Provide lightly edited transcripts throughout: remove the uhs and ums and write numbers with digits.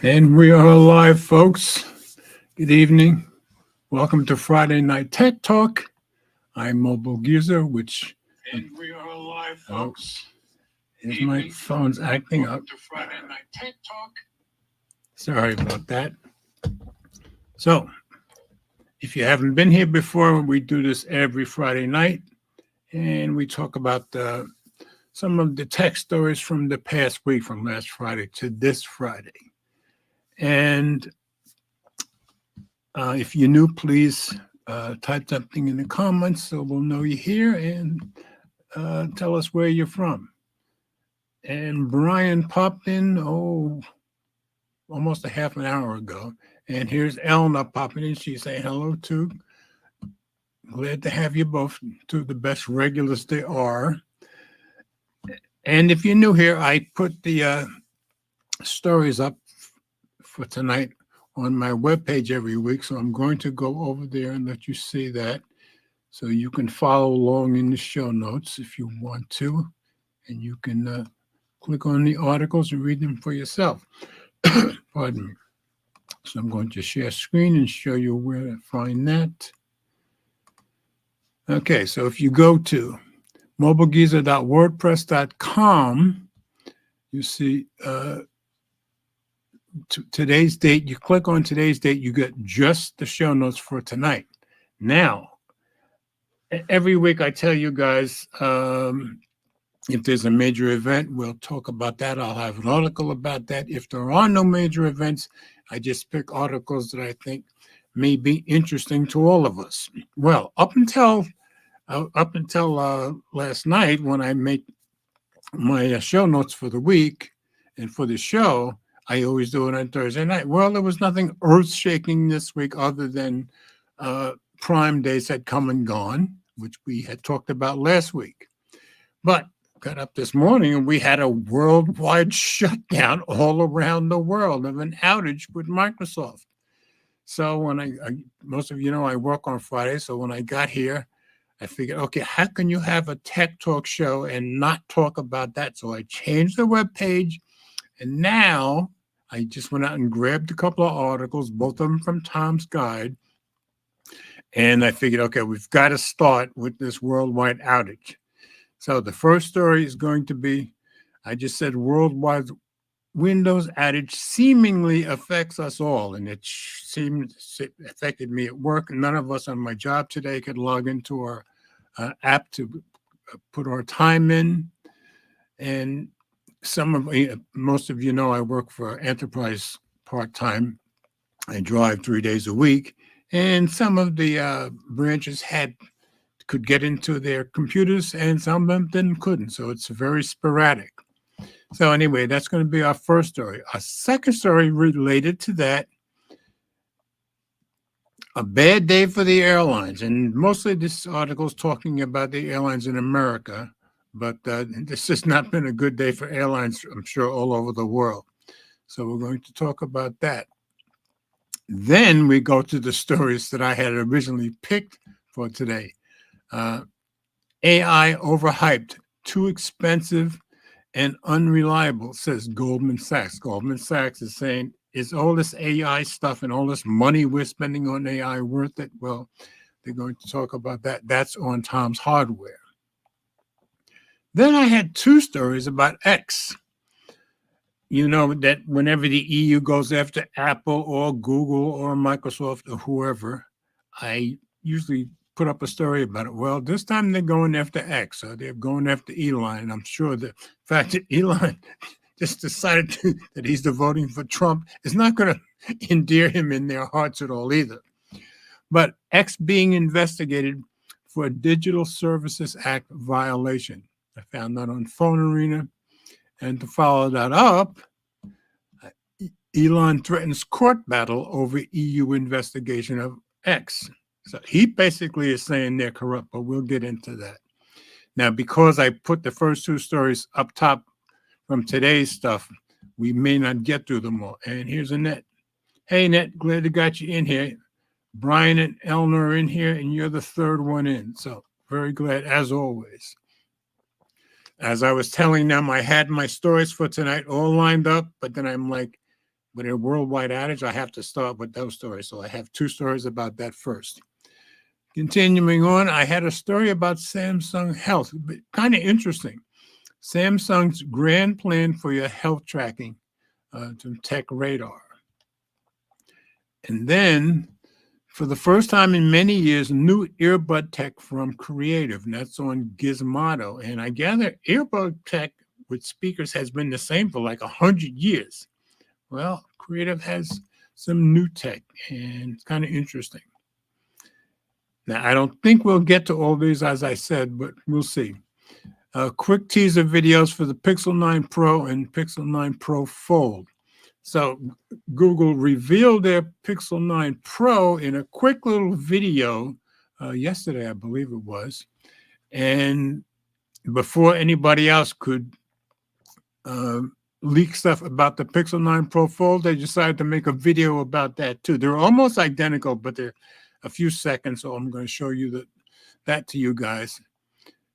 And we are live, folks. Good evening. Welcome to Friday Night Tech Talk. I'm Mobile Geezer, which. And we are live, folks. Is my phone's acting up. To Friday Night Tech Talk. Sorry about that. So, if you haven't been here before, we do this every Friday night, and we talk about some of the tech stories from the past week, from last Friday to this Friday. And if you're new, please type something in the comments so we'll know you're here, and tell us where you're from. And Brian popped in, almost a half an hour ago. And here's Elna popping in. She's saying hello too. Glad to have you both, two of the best regulars there are. And if you're new here, I put the stories up for tonight on my webpage every week. So I'm going to go over there and let you see that. So you can follow along in the show notes if you want to. And you can click on the articles and read them for yourself. Pardon me. So I'm going to share screen and show you where to find that. Okay, so if you go to mobilegeezer.wordpress.com, you see today's date. You click on today's date, you get just the show notes for tonight. Now, every week I tell you guys, if there's a major event, we'll talk about that. I'll have an article about that. If there are no major events, I just pick articles that I think may be interesting to all of us. Well, up until last night, when I make my show notes for the week and for the show, I always do it on Thursday night. Well, there was nothing earth-shaking this week other than Prime Days had come and gone, which we had talked about last week. But got up this morning and we had a worldwide shutdown all around the world of an outage with Microsoft. So when most of you know I work on Friday, so when I got here, I figured, okay, how can you have a tech talk show and not talk about that? So I changed the web page, and now I just went out and grabbed a couple of articles, both of them from Tom's Guide, and I figured, okay, we've got to start with this worldwide outage. So the first story is going to be, I just said worldwide Windows outage seemingly affects us all, and it affected me at work. None of us on my job today could log into our app to put our time in. And most of you know I work for Enterprise part-time. I drive 3 days a week, and some of the branches could get into their computers, and some of them couldn't. So it's very sporadic. So anyway, that's going to be our first story. Our second story related to that, a bad day for the airlines. And mostly this article is talking about the airlines in America, but this has not been a good day for airlines, I'm sure, all over the world. So we're going to talk about that. Then we go to the stories that I had originally picked for today. AI overhyped, too expensive and unreliable, says Goldman Sachs. Goldman Sachs is saying, is all this AI stuff and all this money we're spending on AI worth it? Well, they're going to talk about that. That's on Tom's Hardware. Then I had two stories about X. You know that whenever the EU goes after Apple or Google or Microsoft or whoever, I usually put up a story about it. Well, this time they're going after X, or they're going after Elon. And I'm sure the fact that Elon just decided that he's voting for Trump is not going to endear him in their hearts at all either. But X being investigated for a Digital Services Act violation. I found that on Phone Arena. And to follow that up, Elon threatens court battle over EU investigation of X. So he basically is saying they're corrupt, but we'll get into that. Now, because I put the first two stories up top from today's stuff, we may not get through them all. And here's Annette. Hey, Annette, glad to got you in here. Brian and Eleanor are in here, and you're the third one in. So very glad, as always. As I was telling them, I had my stories for tonight all lined up, but then I'm like, with a worldwide outage, I have to start with those stories. So I have two stories about that first. Continuing on, I had a story about Samsung Health, kind of interesting. Samsung's grand plan for your health tracking to Tech Radar. And then, for the first time in many years, new earbud tech from Creative, and that's on Gizmodo. And I gather earbud tech with speakers has been the same for like 100 years. Well, Creative has some new tech, and it's kind of interesting. Now, I don't think we'll get to all these, as I said, but we'll see. Quick teaser videos for the Pixel 9 Pro and Pixel 9 Pro Fold. So Google revealed their Pixel 9 Pro in a quick little video yesterday, I believe it was. And before anybody else could leak stuff about the Pixel 9 Pro Fold, they decided to make a video about that too. They're almost identical, but they're a few seconds, so I'm going to show you that to you guys.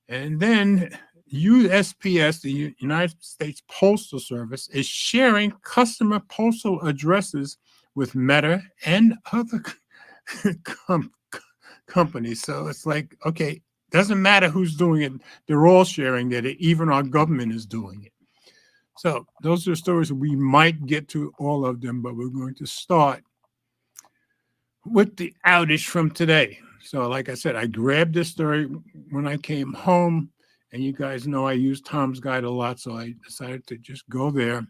And then USPS, the United States Postal Service, is sharing customer postal addresses with Meta and other companies. So it's like, okay, doesn't matter who's doing it. They're all sharing it. Even our government is doing it. So those are stories. We might get to all of them, but we're going to start with the outage from today. So like I said, I grabbed this story when I came home, and you guys know I use Tom's Guide a lot, so I decided to just go there.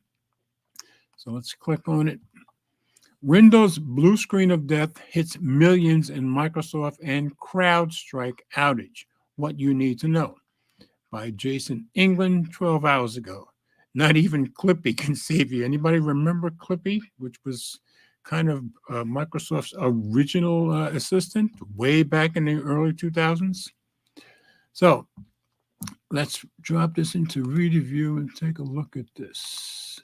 So let's click on it. Windows blue screen of death hits millions in Microsoft and CrowdStrike outage. What you need to know, by Jason England 12 hours ago. Not even Clippy can save you. Anybody remember Clippy, which was kind of Microsoft's original assistant way back in the early 2000s? So let's drop this into Reader View and take a look at this.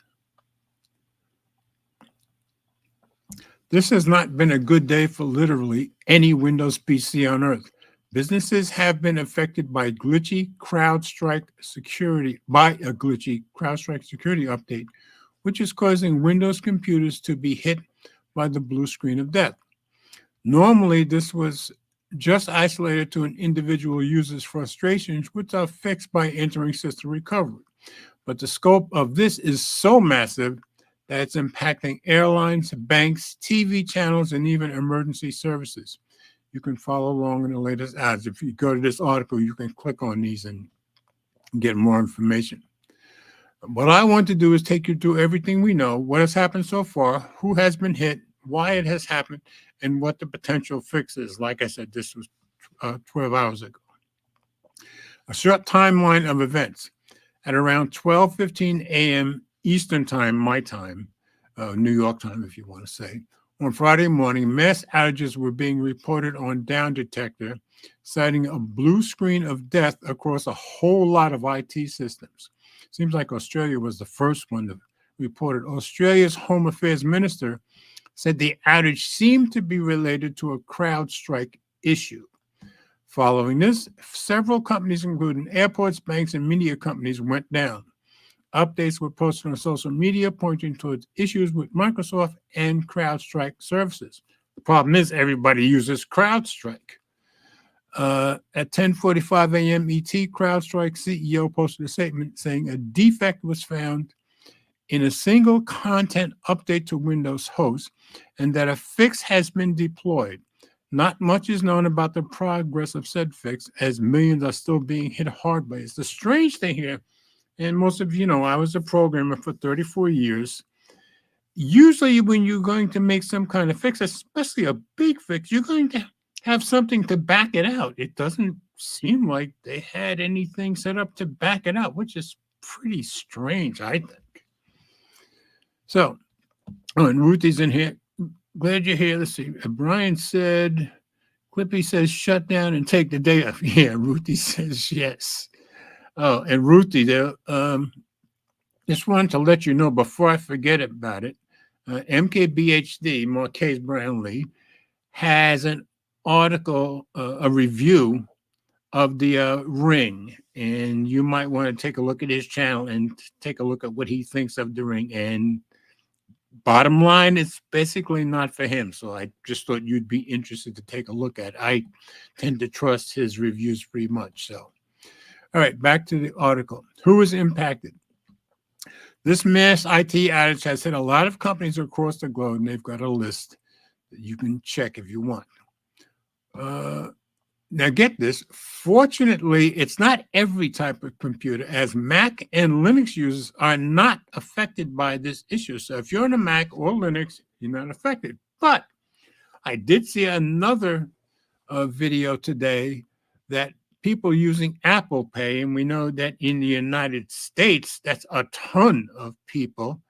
This has not been a good day for literally any Windows PC on Earth. Businesses have been affected by a glitchy CrowdStrike security update, which is causing Windows computers to be hit by the blue screen of death. Normally, this was just isolated to an individual user's frustrations, which are fixed by entering system recovery. But the scope of this is so massive that it's impacting airlines, banks, TV channels, and even emergency services. You can follow along in the latest ads. If you go to this article, you can click on these and get more information. What I want to do is take you through everything we know, what has happened so far, who has been hit, why it has happened, and what the potential fix is. Like I said, this was 12 hours ago. A short timeline of events. At around 12:15 a.m. Eastern Time, my time, New York time, if you want to say, on Friday morning, mass outages were being reported on Down Detector, citing a blue screen of death across a whole lot of IT systems. Seems like Australia was the first one to report it. Australia's Home Affairs Minister said the outage seemed to be related to a CrowdStrike issue. Following this, several companies, including airports, banks, and media companies, went down. Updates were posted on social media pointing towards issues with Microsoft and CrowdStrike services. The problem is everybody uses CrowdStrike. At 10:45 a.m. ET, CrowdStrike CEO posted a statement saying a defect was found in a single content update to Windows host and that a fix has been deployed. Not much is known about the progress of said fix, as millions are still being hit hard by it. It's the strange thing here, and most of you know, I was a programmer for 34 years. Usually when you're going to make some kind of fix, especially a big fix, you're going to have something to back it out. It doesn't seem like they had anything set up to back it out, which is pretty strange, I think. So, and Ruthie's in here. Glad you're here. Let's see. Brian said, Clippy says, shut down and take the day off. Yeah, Ruthie says yes. Oh, and Ruthie, there, just wanted to let you know before I forget about it, MKBHD, Marquez Brownlee, has an article, a review of the Ring, and you might want to take a look at his channel and take a look at what he thinks of the Ring. And bottom line, it's basically not for him. So I just thought you'd be interested to take a look at. I tend to trust his reviews pretty much. So, all right, back to the article. Who is impacted? This mass IT outage has hit a lot of companies across the globe, and they've got a list that you can check if you want. Now, get this. Fortunately, it's not every type of computer, as Mac and Linux users are not affected by this issue. So if you're on a Mac or Linux, you're not affected. But I did see another video today that people using Apple Pay, and we know that in the United States, that's a ton of people.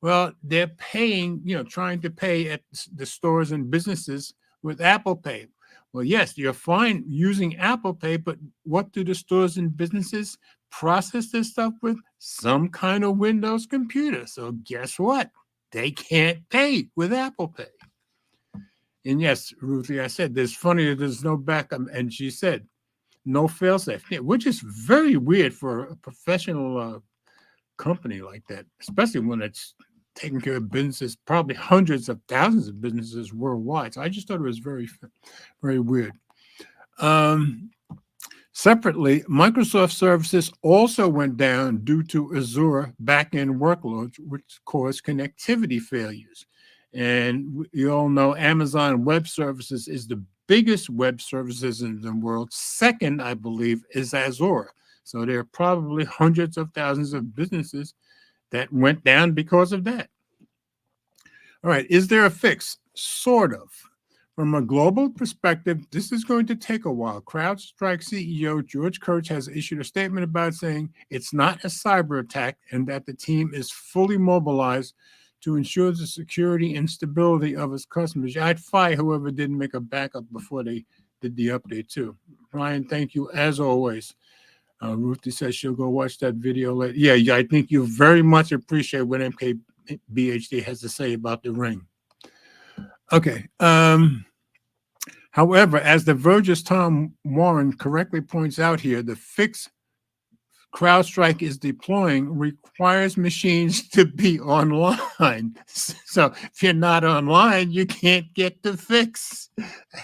Well, they're paying, trying to pay at the stores and businesses with Apple Pay. Well, yes, you're fine using Apple Pay, but what do the stores and businesses process this stuff with? Some kind of Windows computer. So guess what? They can't pay with Apple Pay. And yes, Ruthie, I said, there's no backup. And she said, no failsafe, which is very weird for a professional company like that, especially when it's taking care of businesses, probably hundreds of thousands of businesses worldwide. So I just thought it was very, very weird. Separately, Microsoft services also went down due to Azure backend workloads, which caused connectivity failures. And you all know Amazon Web Services is the biggest web services in the world. Second, I believe, is Azure. So there are probably hundreds of thousands of businesses that went down because of that. All right, is there a fix? Sort of. From a global perspective, this is going to take a while. CrowdStrike CEO George Kurtz has issued a statement about saying it's not a cyber attack and that the team is fully mobilized to ensure the security and stability of its customers. I'd fire whoever didn't make a backup before they did the update too. Ryan, thank you as always. Ruthie says she'll go watch that video later. Yeah, I think you very much appreciate what MKBHD has to say about the ring. Okay. However, as the Verge's Tom Warren correctly points out here, the fix CrowdStrike is deploying requires machines to be online. So if you're not online, you can't get the fix.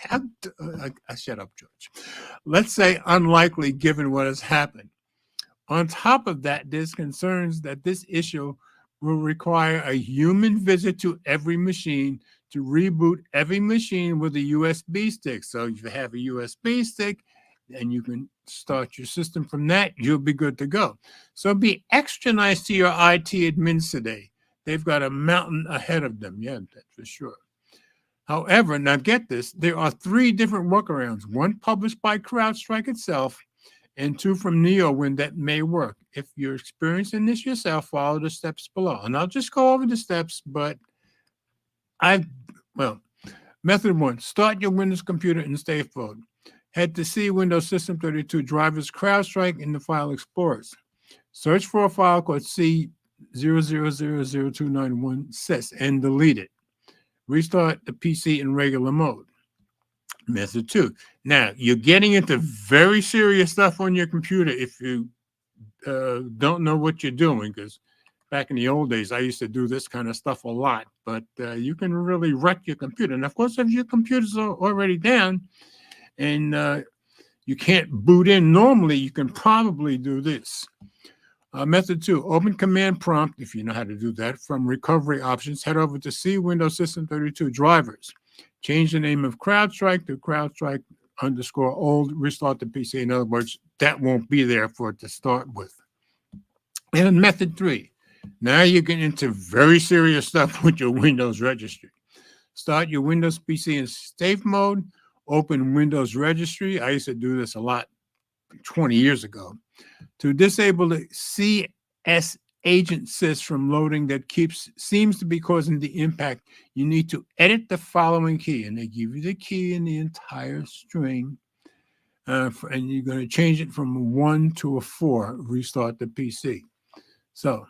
Shut up, George. Let's say unlikely given what has happened. On top of that, there's concerns that this issue will require a human visit to every machine to reboot every machine with a USB stick. So if you have a USB stick, and you can start your system from that, you'll be good to go. So be extra nice to your IT admins today. They've got a mountain ahead of them. Yeah, that's for sure. However, now get this, there are 3 different workarounds, one published by CrowdStrike itself and 2 from NeoWind that may work. If you're experiencing this yourself, follow the steps below. And I'll just go over the steps, but method 1, start your Windows computer in safe mode. Head to C Windows System 32 drivers CrowdStrike in the file explorers. Search for a file called C00000291 sys and delete it. Restart the PC in regular mode. Method 2. Now, you're getting into very serious stuff on your computer if you don't know what you're doing, because back in the old days, I used to do this kind of stuff a lot, but you can really wreck your computer. And of course, if your computers are already down, and you can't boot in normally, you can probably do this. Method 2, open command prompt, if you know how to do that, from recovery options. Head over to C Windows System 32 drivers. Change the name of CrowdStrike to CrowdStrike_old. Restart the PC. In other words, that won't be there for it to start with. And method 3, now you get into very serious stuff with your Windows registry. Start your Windows PC in safe mode. Open Windows Registry. I used to do this a lot 20 years ago. To disable the CS agent sys from loading that seems to be causing the impact, you need to edit the following key. And they give you the key in the entire string. And you're going to change it from a 1 to a 4. Restart the PC. So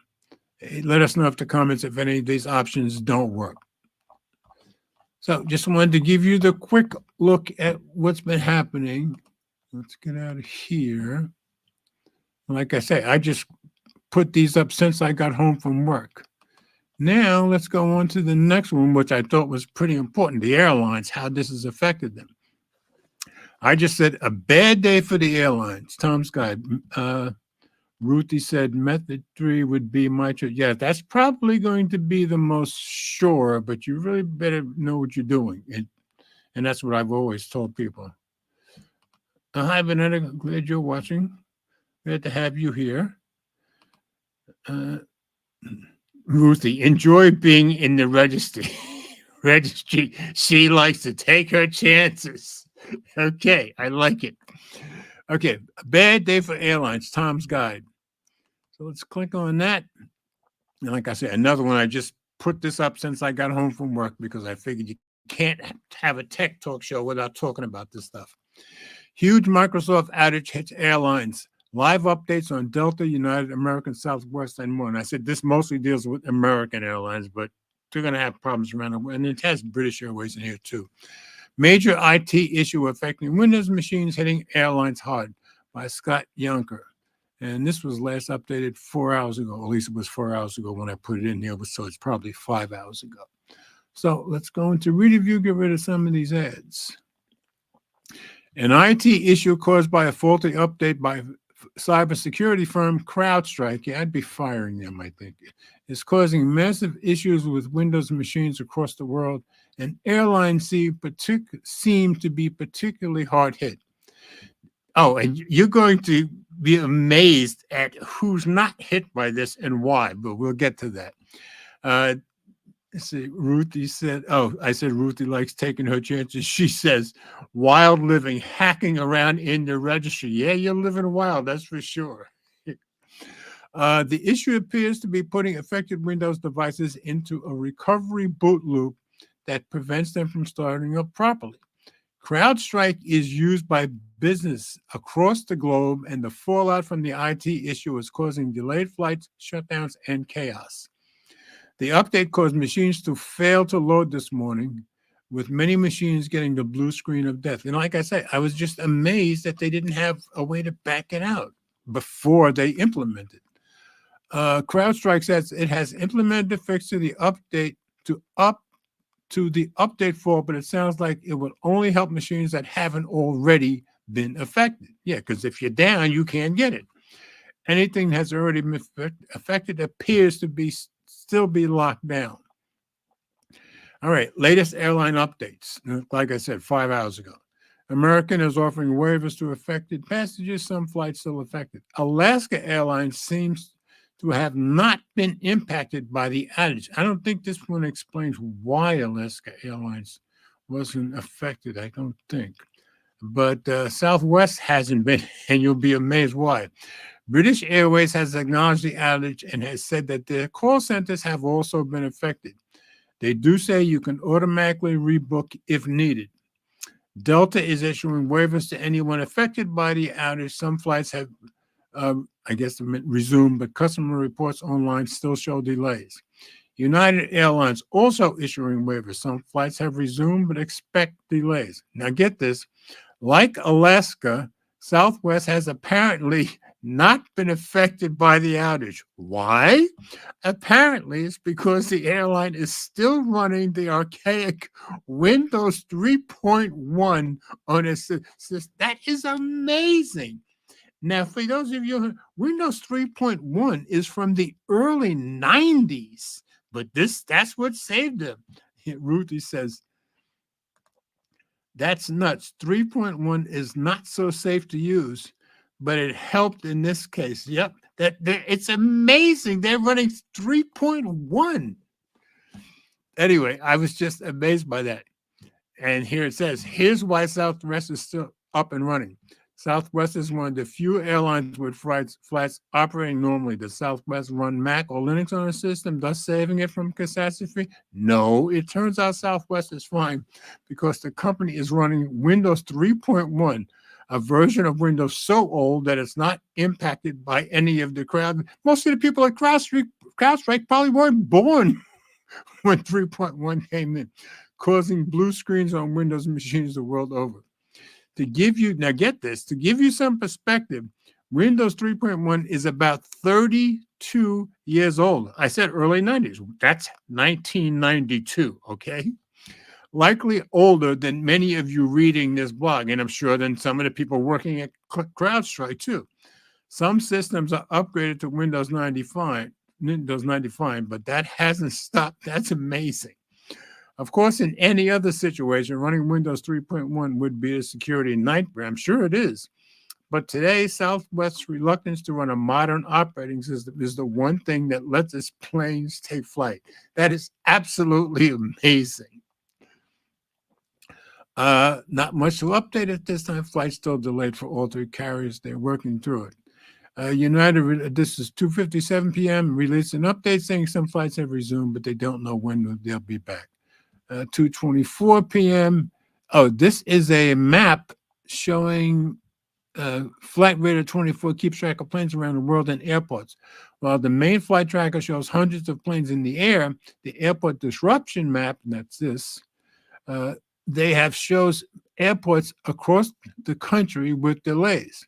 let us know if the comments if any of these options don't work. So just wanted to give you the quick look at what's been happening. Let's get out of here. Like I say, I just put these up since I got home from work. Now let's go on to the next one, which I thought was pretty important, the airlines, how this has affected them. I just said a bad day for the airlines. Tom's guide. Ruthie said method 3 would be my choice. Yeah, that's probably going to be the most sure, but you really better know what you're doing. And that's what I've always told people. Hi, Vanetta. Glad you're watching. Glad to have you here. Ruthie, enjoy being in the registry. She likes to take her chances. Okay, I like it. Okay, a bad day for airlines, Tom's guide. So let's click on that. And like I said, another one, I just put this up since I got home from work because I figured you can't have a tech talk show without talking about this stuff. Huge Microsoft outage hits airlines. Live updates on Delta, United, American, Southwest, and more. And I said this mostly deals with American airlines, but they're going to have problems around the world. And it has British Airways in here too. Major IT issue affecting Windows machines hitting airlines hard by Scott Yonker. And this was last updated 4 hours ago. At least it was 4 hours ago when I put it in here, so it's probably 5 hours ago. So let's go into review, get rid of some of these ads. An IT issue caused by a faulty update by cybersecurity firm CrowdStrike, yeah, I'd be firing them, I think, is causing massive issues with Windows machines across the world, and airlines seem to be particularly hard hit. Oh, and you're going to be amazed at who's not hit by this and why, but we'll get to that. Let's see, Ruthie said, I said Ruthie likes taking her chances. She says, wild living, hacking around in the registry. Yeah, you're living wild, that's for sure. The issue appears to be putting affected Windows devices into a recovery boot loop that prevents them from starting up properly. CrowdStrike is used by business across the globe, and the fallout from the IT issue is causing delayed flights, shutdowns, and chaos. The update caused machines to fail to load this morning, with many machines getting the blue screen of death. And like I said, I was just amazed that they didn't have a way to back it out before they implemented. CrowdStrike says it has implemented the fix to the update to the update fault, but it sounds like it will only help machines that haven't already been affected. Yeah, because if you're down, you can't get it. Anything that has already been affected appears to still be locked down. All right, latest airline updates. Like I said, 5 hours ago. American is offering waivers to affected passengers, some flights still affected. Alaska Airlines seems to have not been impacted by the outage. I don't think this one explains why Alaska Airlines wasn't affected, I don't think. But Southwest hasn't been, and you'll be amazed why. British Airways has acknowledged the outage and has said that their call centers have also been affected. They do say you can automatically rebook if needed. Delta is issuing waivers to anyone affected by the outage. Some flights have resumed, but customer reports online still show delays. United Airlines also issuing waivers. Some flights have resumed, but expect delays. Now get this, like Alaska, Southwest has apparently not been affected by the outage. Why? Apparently it's because the airline is still running the archaic Windows 3.1 on its system. That is amazing. Now, for those of you, Windows 3.1 is from the early 90s, but that's what saved them. Ruthie says, that's nuts. 3.1 is not so safe to use, but it helped in this case. Yep, it's amazing. They're running 3.1. Anyway, I was just amazed by that. And here it says, here's why Southwest is still up and running. Southwest is one of the few airlines with flights operating normally. Does Southwest run Mac or Linux on a system, thus saving it from catastrophe? No, it turns out Southwest is fine because the company is running Windows 3.1, a version of Windows so old that it's not impacted by any of the crowd. Most of the people at CrowdStrike probably weren't born when 3.1 came in, causing blue screens on Windows machines the world over. To give you, now get this, to give you some perspective, Windows 3.1 is about 32 years old. I said early 90s. That's 1992, okay? Likely older than many of you reading this blog, and I'm sure than some of the people working at CrowdStrike too. Some systems are upgraded to Windows 95, but that hasn't stopped. That's amazing. Of course, in any other situation, running Windows 3.1 would be a security nightmare. I'm sure it is. But today, Southwest's reluctance to run a modern operating system is the one thing that lets its planes take flight. That is absolutely amazing. Not much to update at this time. Flights still delayed for all three carriers. They're working through it. United, this is 2:57 p.m. Released an update saying some flights have resumed, but they don't know when they'll be back. 2:24 p.m. Oh, this is a map showing Flight Radar 24 keeps track of planes around the world and airports. While the main flight tracker shows hundreds of planes in the air, the airport disruption map, and that's this, they have shows airports across the country with delays.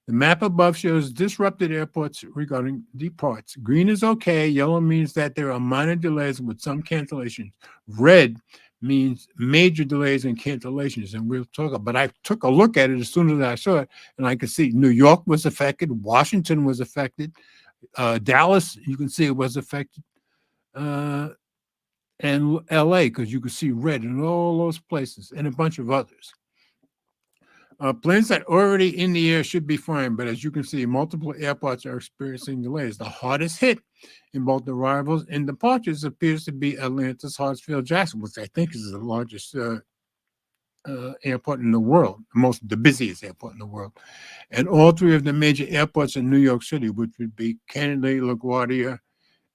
The map above shows disrupted airports regarding departs. Green is okay. Yellow means that there are minor delays with some cancellations. Red means major delays and cancellations. And we'll talk about, but I took a look at it as soon as I saw it, and I could see New York was affected. Washington was affected. Dallas, you can see it was affected. And LA, because you could see red in all those places, and a bunch of others. Planes that are already in the air should be fine, but as you can see, multiple airports are experiencing delays. The hardest hit in both arrivals and departures appears to be Atlanta's Hartsfield-Jackson, which I think is the largest airport in the world, the busiest airport in the world. And all three of the major airports in New York City, which would be Kennedy, LaGuardia,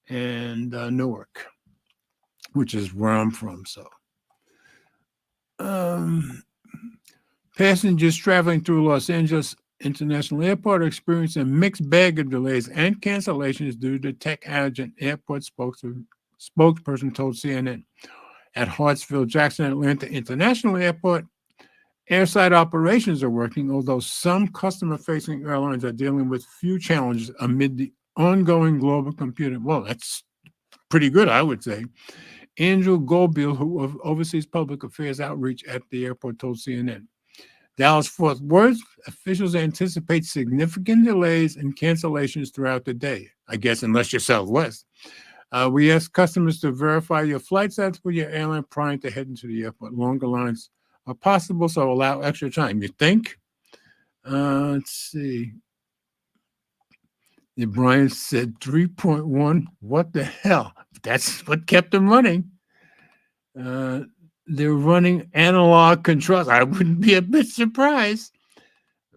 and Newark, which is where I'm from. So, passengers traveling through Los Angeles International Airport are experiencing a mixed bag of delays and cancellations due to tech outage, an airport spokesperson told CNN. At Hartsfield-Jackson Atlanta International Airport, airside operations are working, although some customer-facing airlines are dealing with few challenges amid the ongoing global computing. Well, that's pretty good, I would say. Andrew Goldbill, who oversees public affairs outreach at the airport, told CNN. Dallas-Fort Worth officials anticipate significant delays and cancellations throughout the day, I guess, unless you're Southwest. We ask customers to verify your flight stats for your airline prior to heading to the airport. Longer lines are possible, so allow extra time. You think? Let's see. And Brian said 3.1. What the hell? That's what kept them running. They're running analog controls. I wouldn't be a bit surprised.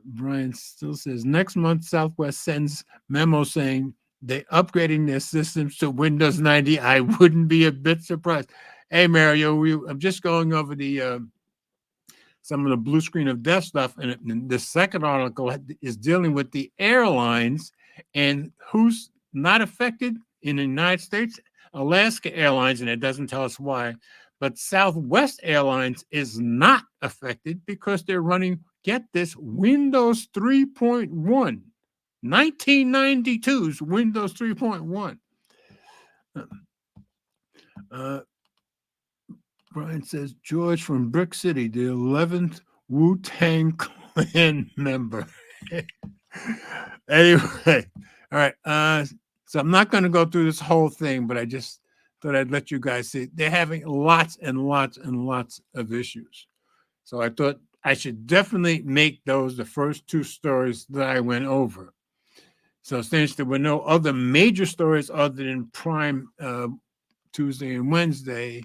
Brian still says next month Southwest sends memo saying they're upgrading their systems to Windows 90. I wouldn't be a bit surprised. Hey, Mario, I'm just going over the some of the blue screen of death stuff, and the second article is dealing with the airlines and who's not affected in the United States. Alaska Airlines, and it doesn't tell us why. But Southwest Airlines is not affected because they're running, get this, Windows 3.1, 1992's Windows 3.1. Brian says, George from Brick City, the 11th Wu-Tang Clan member. Anyway, all right. So I'm not going to go through this whole thing, but I just thought I'd let you guys see. They're having lots and lots and lots of issues. So I thought I should definitely make those the first two stories that I went over. So since there were no other major stories other than Prime Tuesday and Wednesday,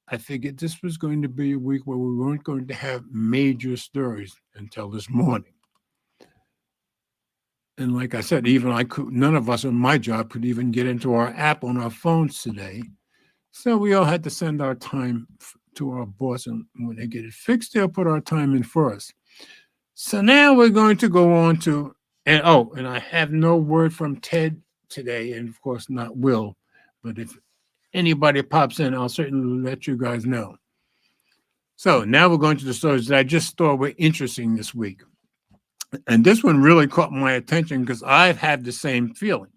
I figured this was going to be a week where we weren't going to have major stories until this morning. And like I said, even none of us on my job could even get into our app on our phones today. So we all had to send our time to our boss, and when they get it fixed, they'll put our time in for us. So now we're going to go on to, and I have no word from Ted today, and of course not Will, but if anybody pops in, I'll certainly let you guys know. So now we're going to the stories that I just thought were interesting this week. And this one really caught my attention because I've had the same feeling.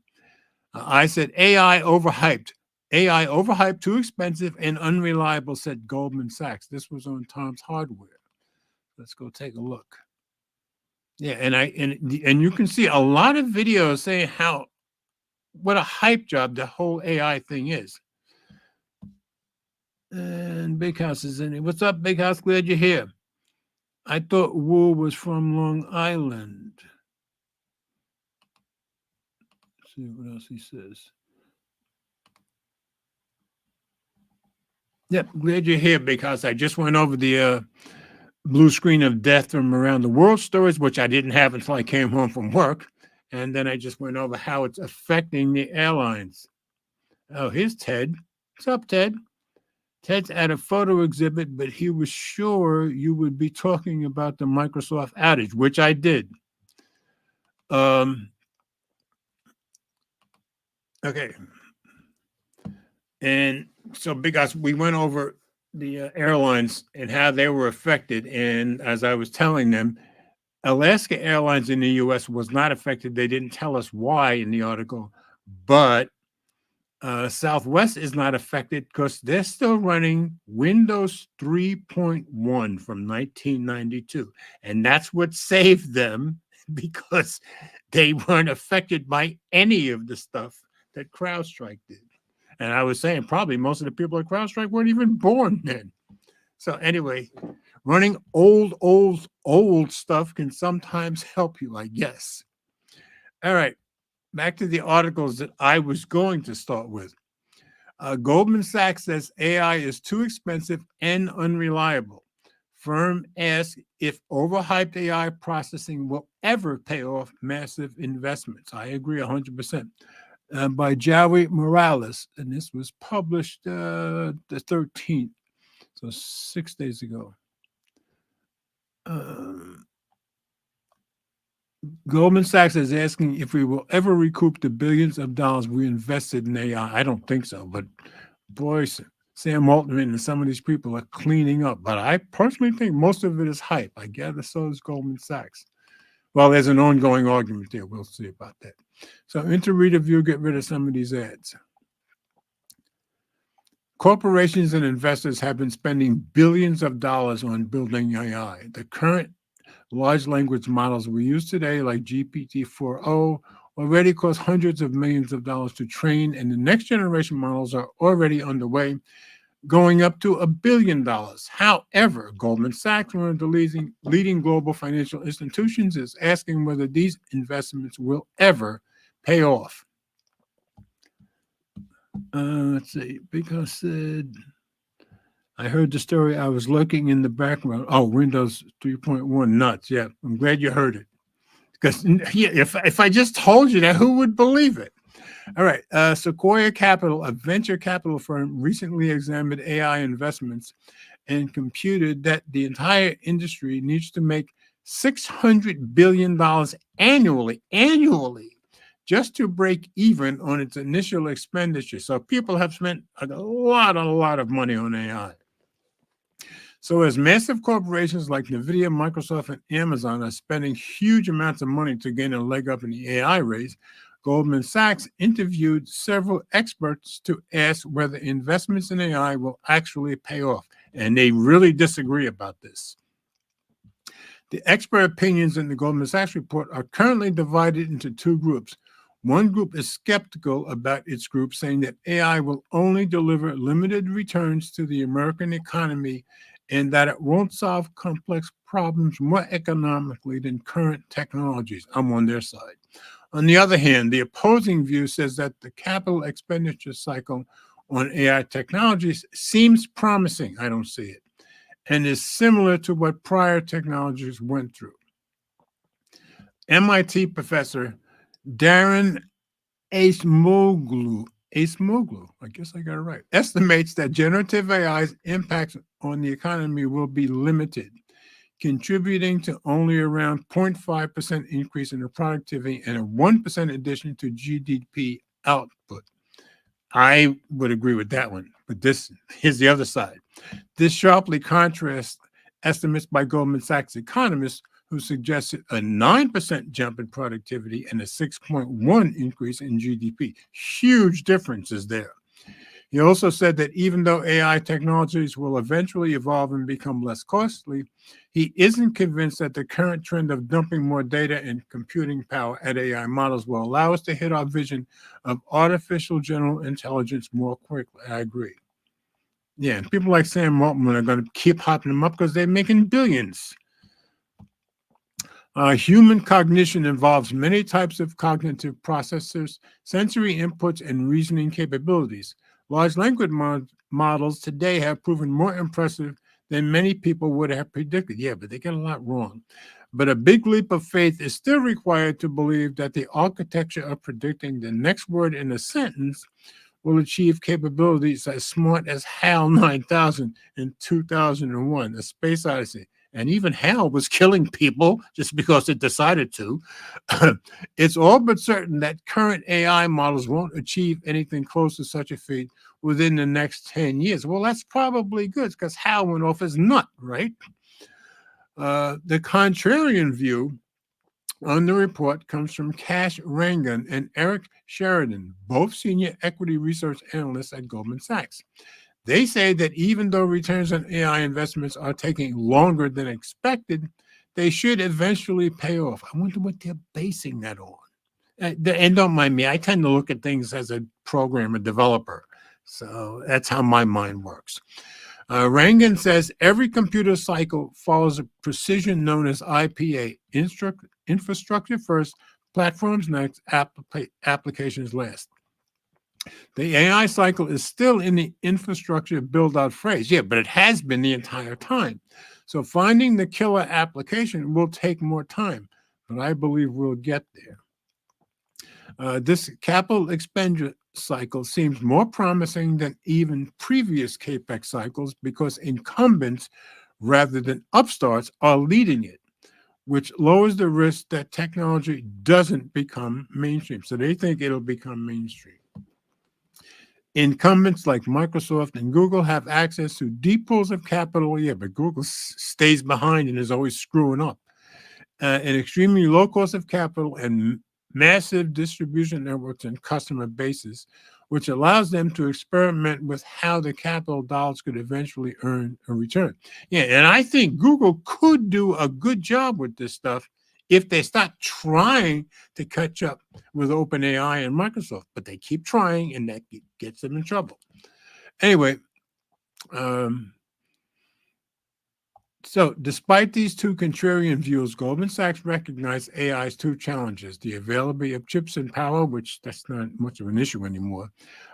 I said AI overhyped. AI overhyped, too expensive, and unreliable, said Goldman Sachs. This was on Tom's Hardware. Let's go take a look. Yeah, and you can see a lot of videos saying what a hype job the whole AI thing is. And Big House is in it. What's up, Big House? Glad you're here. I thought Wu was from Long Island. Let's see what else he says. Yep, glad you're here, Big House. I just went over the blue screen of death from around the world stories, which I didn't have until I came home from work. And then I just went over how it's affecting the airlines. Oh, here's Ted. What's up, Ted? Ted's at a photo exhibit, but he was sure you would be talking about the Microsoft outage, which I did. Okay. And so, because we went over the airlines and how they were affected. And as I was telling them, Alaska Airlines in the U.S. was not affected. They didn't tell us why in the article, but Southwest is not affected because they're still running Windows 3.1 from 1992. And that's what saved them because they weren't affected by any of the stuff that CrowdStrike did. And I was saying probably most of the people at CrowdStrike weren't even born then. So anyway, running old stuff can sometimes help you, I guess. All right, back to the articles that I was going to start with. Goldman Sachs says AI is too expensive and unreliable. Firm asks if overhyped AI processing will ever pay off massive investments. I agree 100%. By Joey Morales, and this was published the 13th, so 6 days ago. Goldman Sachs is asking if we will ever recoup the billions of dollars we invested in AI. I don't think so, but boy, Sam Altman and some of these people are cleaning up. But I personally think most of it is hype. I gather so is Goldman Sachs. Well, there's an ongoing argument there. We'll see about that. So Interreader View, get rid of some of these ads. Corporations and investors have been spending billions of dollars on building AI. The current large language models we use today, like GPT-4o, already cost hundreds of millions of dollars to train, and the next generation models are already underway, going up to $1 billion. However, Goldman Sachs, one of the leading global financial institutions, is asking whether these investments will ever pay off. Let's see. Because said, I heard the story. I was looking in the background. Oh, Windows 3.1 nuts. Yeah, I'm glad you heard it. Because if I just told you that, who would believe it? All right. Sequoia Capital, a venture capital firm, recently examined AI investments and computed that the entire industry needs to make $600 billion annually, just to break even on its initial expenditure. So people have spent a lot of money on AI. So as massive corporations like NVIDIA, Microsoft, and Amazon are spending huge amounts of money to gain a leg up in the AI race, Goldman Sachs interviewed several experts to ask whether investments in AI will actually pay off. And they really disagree about this. The expert opinions in the Goldman Sachs report are currently divided into two groups. One group is skeptical about its group, saying that AI will only deliver limited returns to the American economy and that it won't solve complex problems more economically than current technologies. I'm on their side. On the other hand, the opposing view says that the capital expenditure cycle on AI technologies seems promising. I don't see it. And is similar to what prior technologies went through. MIT professor Darren Acemoglu, I guess I got it right, estimates that generative AI's impact on the economy will be limited, contributing to only around 0.5% increase in the productivity and a 1% addition to GDP output. I would agree with that one, but here's the other side. This sharply contrasts estimates by Goldman Sachs economists who suggested a 9% jump in productivity and a 6.1 increase in GDP. Huge differences there. He also said that even though AI technologies will eventually evolve and become less costly, he isn't convinced that the current trend of dumping more data and computing power at AI models will allow us to hit our vision of artificial general intelligence more quickly. I agree. Yeah, and people like Sam Altman are going to keep hopping them up because they're making billions. Human cognition involves many types of cognitive processors, sensory inputs, and reasoning capabilities. Large language models today have proven more impressive than many people would have predicted. Yeah, but they get a lot wrong. But a big leap of faith is still required to believe that the architecture of predicting the next word in a sentence will achieve capabilities as smart as HAL 9000 in 2001, A Space Odyssey. And even HAL was killing people just because it decided to. It's all but certain that current AI models won't achieve anything close to such a feat within the next 10 years. Well, that's probably good because HAL went off his nut, right? The contrarian view on the report comes from Kash Rangan and Eric Sheridan, both senior equity research analysts at Goldman Sachs. They say that even though returns on AI investments are taking longer than expected, they should eventually pay off. I wonder what they're basing that on. And don't mind me, I tend to look at things as a programmer, developer. So that's how my mind works. Rangan says every computer cycle follows a precision known as IPA, infrastructure first, platforms next, applications last. The AI cycle is still in the infrastructure build-out phase. Yeah, but it has been the entire time. So finding the killer application will take more time, but I believe we'll get there. This capital expenditure cycle seems more promising than even previous CAPEX cycles because incumbents rather than upstarts are leading it, which lowers the risk that technology doesn't become mainstream. So they think it'll become mainstream. Incumbents like Microsoft and Google have access to deep pools of capital, yeah, but Google stays behind and is always screwing up. An extremely low cost of capital and massive distribution networks and customer bases, which allows them to experiment with how the capital dollars could eventually earn a return. Yeah, and I think Google could do a good job with this stuff if they stop trying to catch up with OpenAI and Microsoft, but they keep trying, and that gets them in trouble. Anyway, so despite these two contrarian views, Goldman Sachs recognized AI's two challenges: the availability of chips and power, which that's not much of an issue anymore.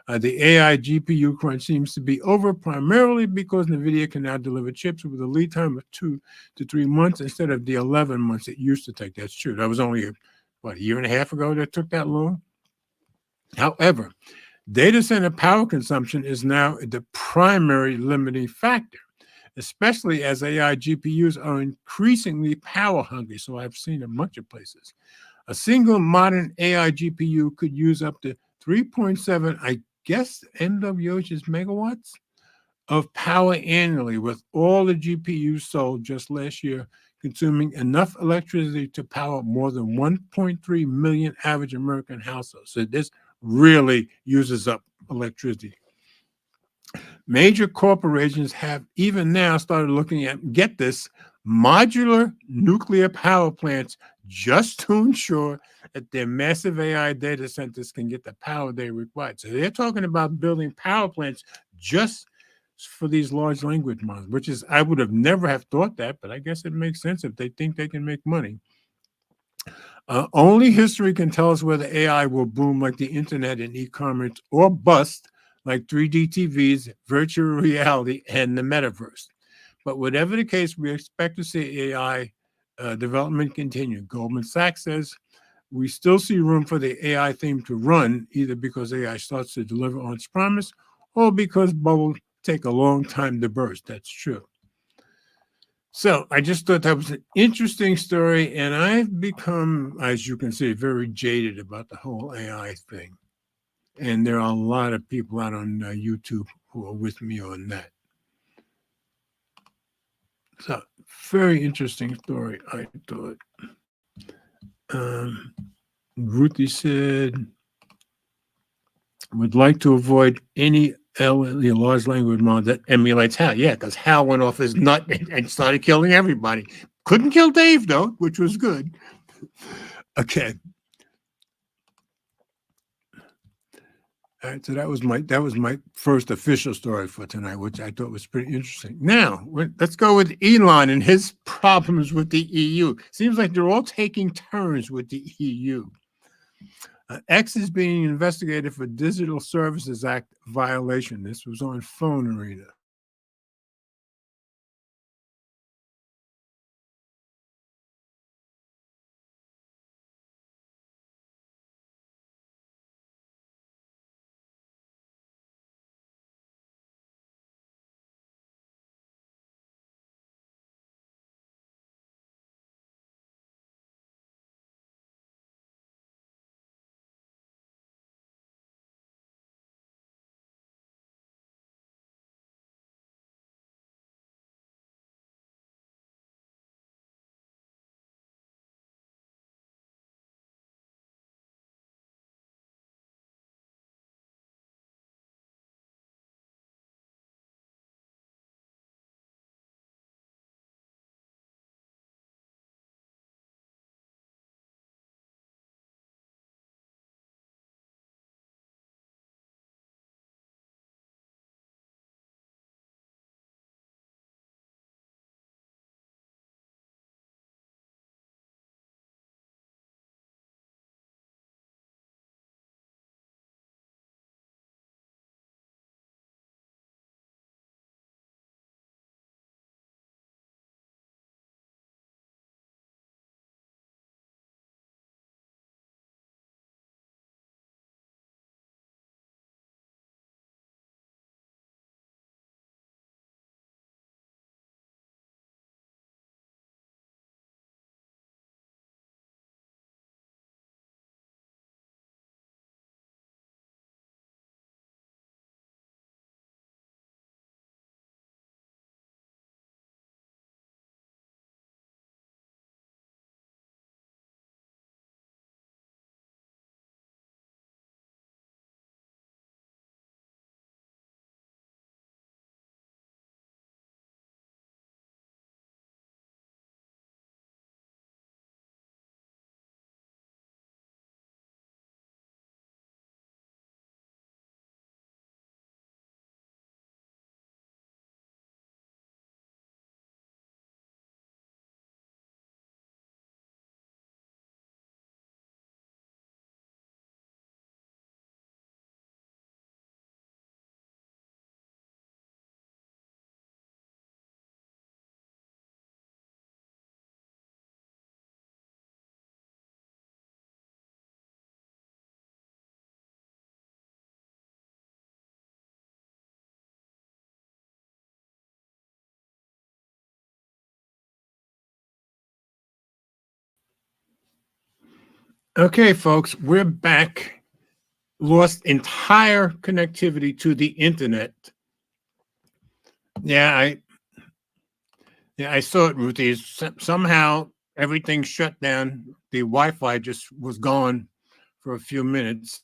The AI GPU crunch seems to be over primarily because NVIDIA can now deliver chips with a lead time of 2 to 3 months instead of the 11 months it used to take. That's true. That was only, a year and a half ago that took that long? However, data center power consumption is now the primary limiting factor, especially as AI GPUs are increasingly power hungry. So I've seen a bunch of places. A single modern AI GPU could use up to 3.7, I guess, MWH's megawatts of power annually, with all the GPUs sold just last year, consuming enough electricity to power more than 1.3 million average American households. So this really uses up electricity. Major corporations have even now started looking at, get this, modular nuclear power plants just to ensure that their massive AI data centers can get the power they require. So they're talking about building power plants just for these large language models, which is, I would have never have thought that, but I guess it makes sense if they think they can make money. Only history can tell us whether AI will boom like the internet and e-commerce or bust like 3D TVs, virtual reality, and the metaverse. But whatever the case, we expect to see AI development continue. Goldman Sachs says we still see room for the AI theme to run, either because AI starts to deliver on its promise or because bubbles take a long time to burst. That's true. So I just thought that was an interesting story, and I've become, as you can see, very jaded about the whole AI thing. And there are a lot of people out on YouTube who are with me on that. So Very interesting story, I thought. Um, Ruthie said, would like to avoid any large language model that emulates Hal. Yeah, because Hal went off his nut and started killing everybody. Couldn't kill Dave, though, which was good. Okay. All right, so that was my first official story for tonight, which I thought was pretty interesting. Now let's go with Elon and his problems with the EU. Seems like they're all taking turns with the EU. X is being investigated for Digital Services Act violation. This was on Phone Arena. Okay, folks, we're back. Lost entire connectivity to the internet. Yeah, I saw it, Ruthie. Somehow everything shut down. The Wi-Fi just was gone for a few minutes.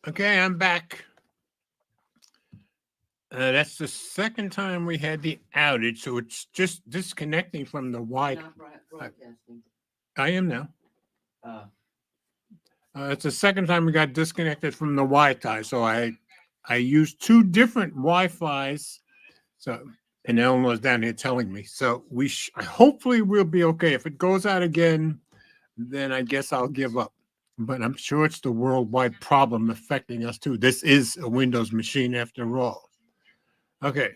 Okay, I'm back. That's the second time we had the outage, so it's just disconnecting from the Wi. Not broadcasting. I am now. Uh, It's the second time we got disconnected from the Wi-Fi, so I used two different Wi-Fi's. So and Eleanor's down here telling me. So hopefully we'll be okay. If it goes out again, then I guess I'll give up. But I'm sure it's the worldwide problem affecting us too. This is a Windows machine after all. Okay.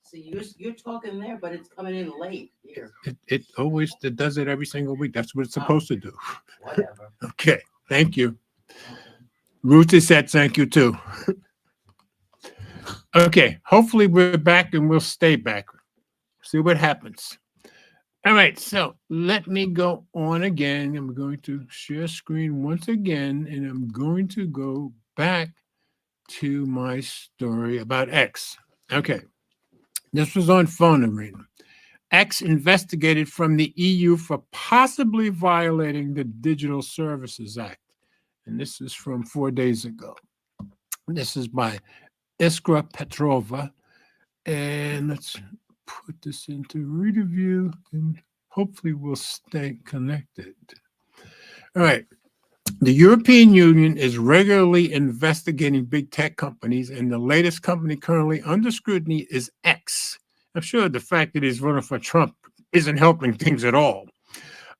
so you're talking there, but it's coming in late here. It always does it every single week. That's what it's supposed to do. Whatever. Okay. Thank you. Ruthie said thank you too. Okay. Hopefully we're back and we'll stay back. See what happens. All right. So let me go on again. I'm going to share screen once again, and I'm going to go back to my story about X. Okay. This was on Phone Arena. X investigated from the EU for possibly violating the Digital Services Act. And this is from 4 days ago. This is by Iskra Petrova. And let's put this into reader view and hopefully we'll stay connected. All right. The European Union is regularly investigating big tech companies, and the latest company currently under scrutiny is X. I'm sure the fact that he's running for Trump isn't helping things at all.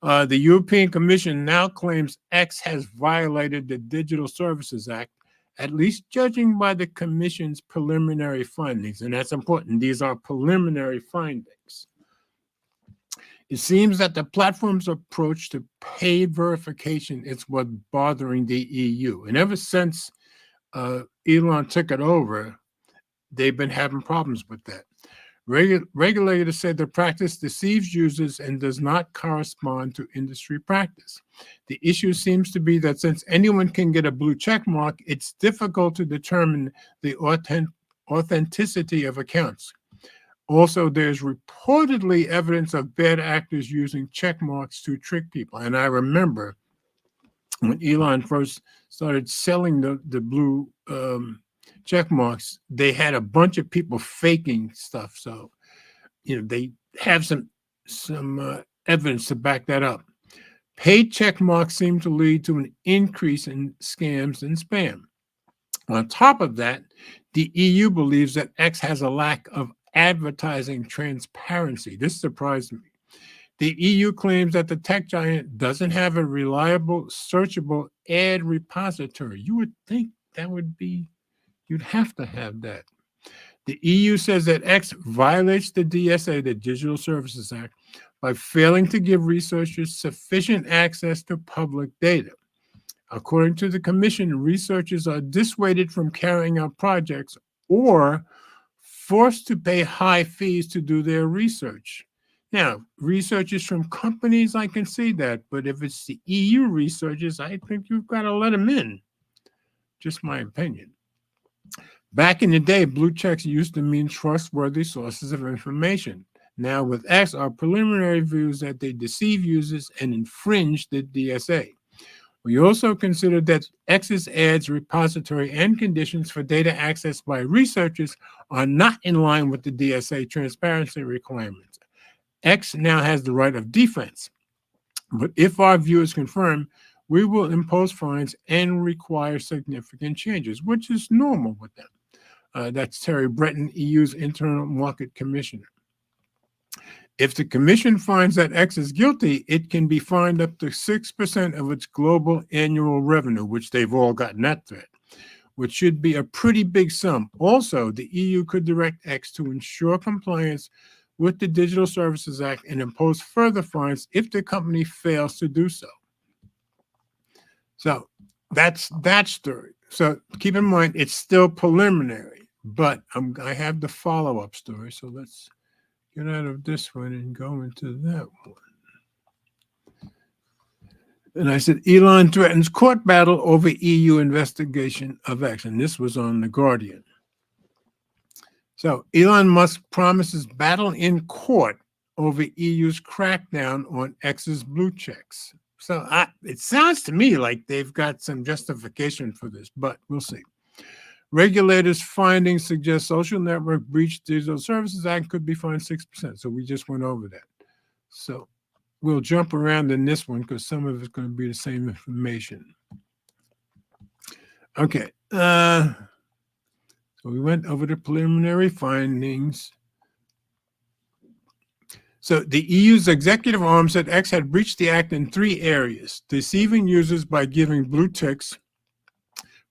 The European Commission now claims X has violated the Digital Services Act, at least judging by the Commission's preliminary findings. And that's important. These are preliminary findings. It seems that the platform's approach to paid verification is what's bothering the EU. And ever since Elon took it over, they've been having problems with that. Regulators say the practice deceives users and does not correspond to industry practice. The issue seems to be that since anyone can get a blue check mark, it's difficult to determine the authenticity of accounts. Also, there's reportedly evidence of bad actors using check marks to trick people. And I remember when Elon first started selling the blue check marks, they had a bunch of people faking stuff. So, they have some evidence to back that up. Paid check marks seem to lead to an increase in scams and spam. On top of that, the EU believes that X has a lack of advertising transparency. This surprised me. The EU claims that the tech giant doesn't have a reliable, searchable ad repository. You would think that would be, you'd have to have that. The EU says that X violates the DSA, the Digital Services Act, by failing to give researchers sufficient access to public data. According to the Commission, researchers are dissuaded from carrying out projects or forced to pay high fees to do their research. Now, researchers from companies, I can see that, but if it's the EU researchers, I think you've got to let them in. Just my opinion. Back in the day, blue checks used to mean trustworthy sources of information. Now, with X, our preliminary views that they deceive users and infringe the DSA. We also consider that X's ads repository and conditions for data accessed by researchers are not in line with the DSA transparency requirements. X now has the right of defense. But if our view is confirmed, we will impose fines and require significant changes, which is normal with them. That's Terry Breton, EU's Internal Market Commissioner. If the Commission finds that X is guilty, it can be fined up to 6% of its global annual revenue, which they've all gotten that threat, which should be a pretty big sum. Also, the EU could direct X to ensure compliance with the Digital Services Act and impose further fines if the company fails to do so. So that's that story. So keep in mind, it's still preliminary, but I have the follow-up story. So let's get out of this one and go into that one. And I said, Elon threatens court battle over EU investigation of X. And this was on The Guardian. So Elon Musk promises battle in court over EU's crackdown on X's blue checks. So it sounds to me like they've got some justification for this, but we'll see. Regulators' findings suggest social network breach Digital Services Act could be fined 6%. So we just went over that. So we'll jump around in this one because some of it's going to be the same information. Okay. So we went over the preliminary findings. So the EU's executive arm said X had breached the act in 3 areas: deceiving users by giving blue ticks,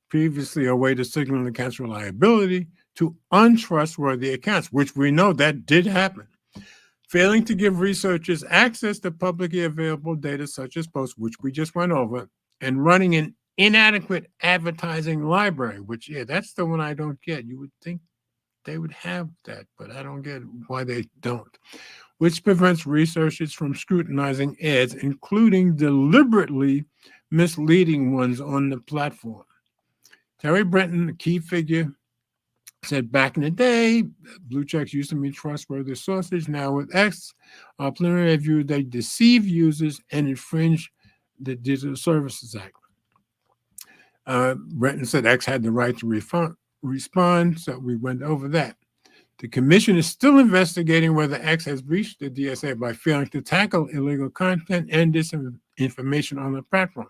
previously a way to signal accounts reliability, to untrustworthy accounts, which we know that did happen; failing to give researchers access to publicly available data such as posts, which we just went over; and running an inadequate advertising library, which, yeah, that's the one I don't get. You would think they would have that, but I don't get why they don't, which prevents researchers from scrutinizing ads, including deliberately misleading ones on the platform. Terry Brenton, a key figure, said back in the day, blue checks used to mean trustworthy sources. Now with X, our preliminary view, they deceive users and infringe the Digital Services Act. Brenton said X had the right to respond, so we went over that. The commission is still investigating whether X has breached the DSA by failing to tackle illegal content and disinformation on the platform.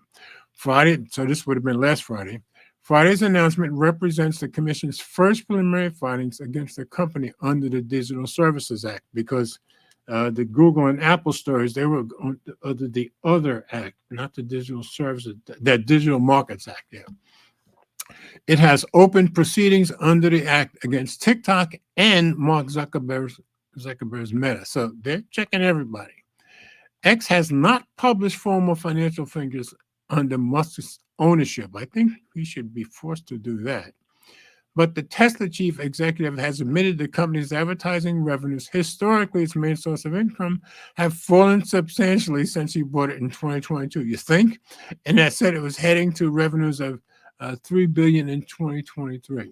Friday, so this would have been last Friday, Friday's announcement represents the commission's first preliminary findings against the company under the Digital Services Act, because the Google and Apple stores, they were under the other act, not the Digital Services, that Digital Markets Act. Yeah. It has opened proceedings under the act against TikTok and Mark Zuckerberg's Meta. So they're checking everybody. X has not published formal financial figures under Musk's ownership. I think he should be forced to do that. But the Tesla chief executive has admitted the company's advertising revenues, historically its main source of income, have fallen substantially since he bought it in 2022. You think? And that said it was heading to revenues of $3 billion in 2023.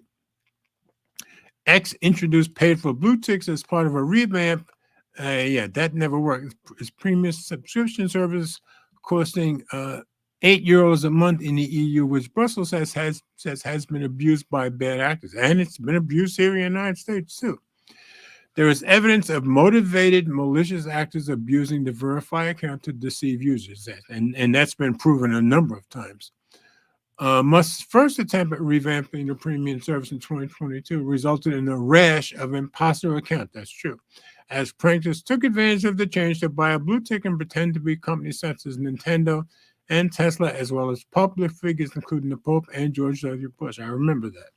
X introduced paid for blue ticks as part of a revamp. That never worked. Its premium subscription service costing €8 a month in the EU, which Brussels says has been abused by bad actors, and it's been abused here in the United States too. There is evidence of motivated, malicious actors abusing the Verify account to deceive users, and that's been proven a number of times. Musk's first attempt at revamping the premium service in 2022 resulted in a rash of imposter accounts. That's true, as pranksters took advantage of the change to buy a blue tick and pretend to be companies such as Nintendo and Tesla, as well as public figures including the Pope and George W. Bush. I remember that.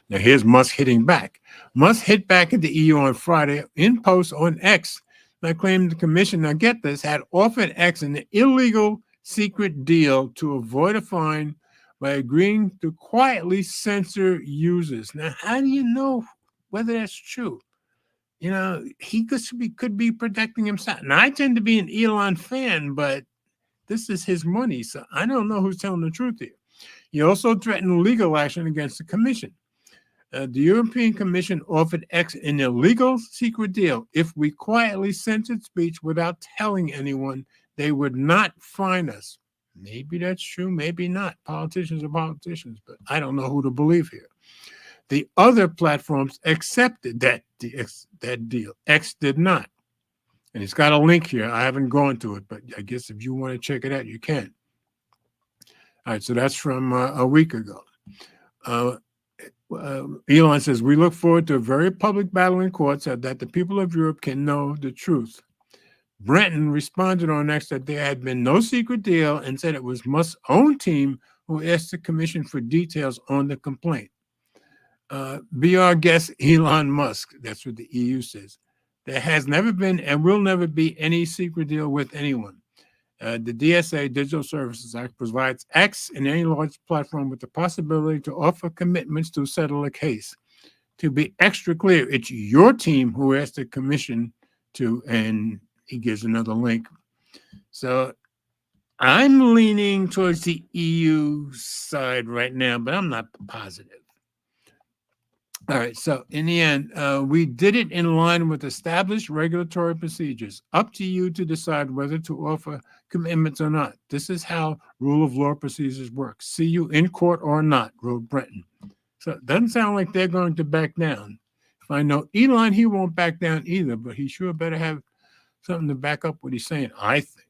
Now here's Musk hitting back. Musk hit back at the EU on Friday in posts on X that claimed the commission, now get this, had offered X an illegal secret deal to avoid a fine by agreeing to quietly censor users. Now, how do you know whether that's true? You know, he could be protecting himself. Now, I tend to be an Elon fan, but this is his money, so I don't know who's telling the truth here. He also threatened legal action against the commission. The European Commission offered X an illegal secret deal. If we quietly censored speech without telling anyone, they would not fine us. Maybe that's true, maybe not. Politicians are politicians, but I don't know who to believe here. The other platforms accepted that deal. X did not. And it's got a link here. I haven't gone to it, but I guess if you want to check it out, you can. All right, so that's from a week ago. Elon says, we look forward to a very public battle in court so that the people of Europe can know the truth. Brenton responded on X that there had been no secret deal and said it was Musk's own team who asked the commission for details on the complaint. Be our guest, Elon Musk. That's what the EU says. There has never been and will never be any secret deal with anyone. The DSA, Digital Services Act, provides X and any large platform with the possibility to offer commitments to settle a case. To be extra clear, it's your team who asked the commission to, and he gives another link. So I'm leaning towards the EU side right now, but I'm not positive. All right, so in the end, we did it in line with established regulatory procedures. Up to you to decide whether to offer commitments or not. This is how rule of law procedures work. See you in court or not, wrote Brenton. So it doesn't sound like they're going to back down. If I know Elon, he won't back down either, but he sure better have something to back up what he's saying, I think.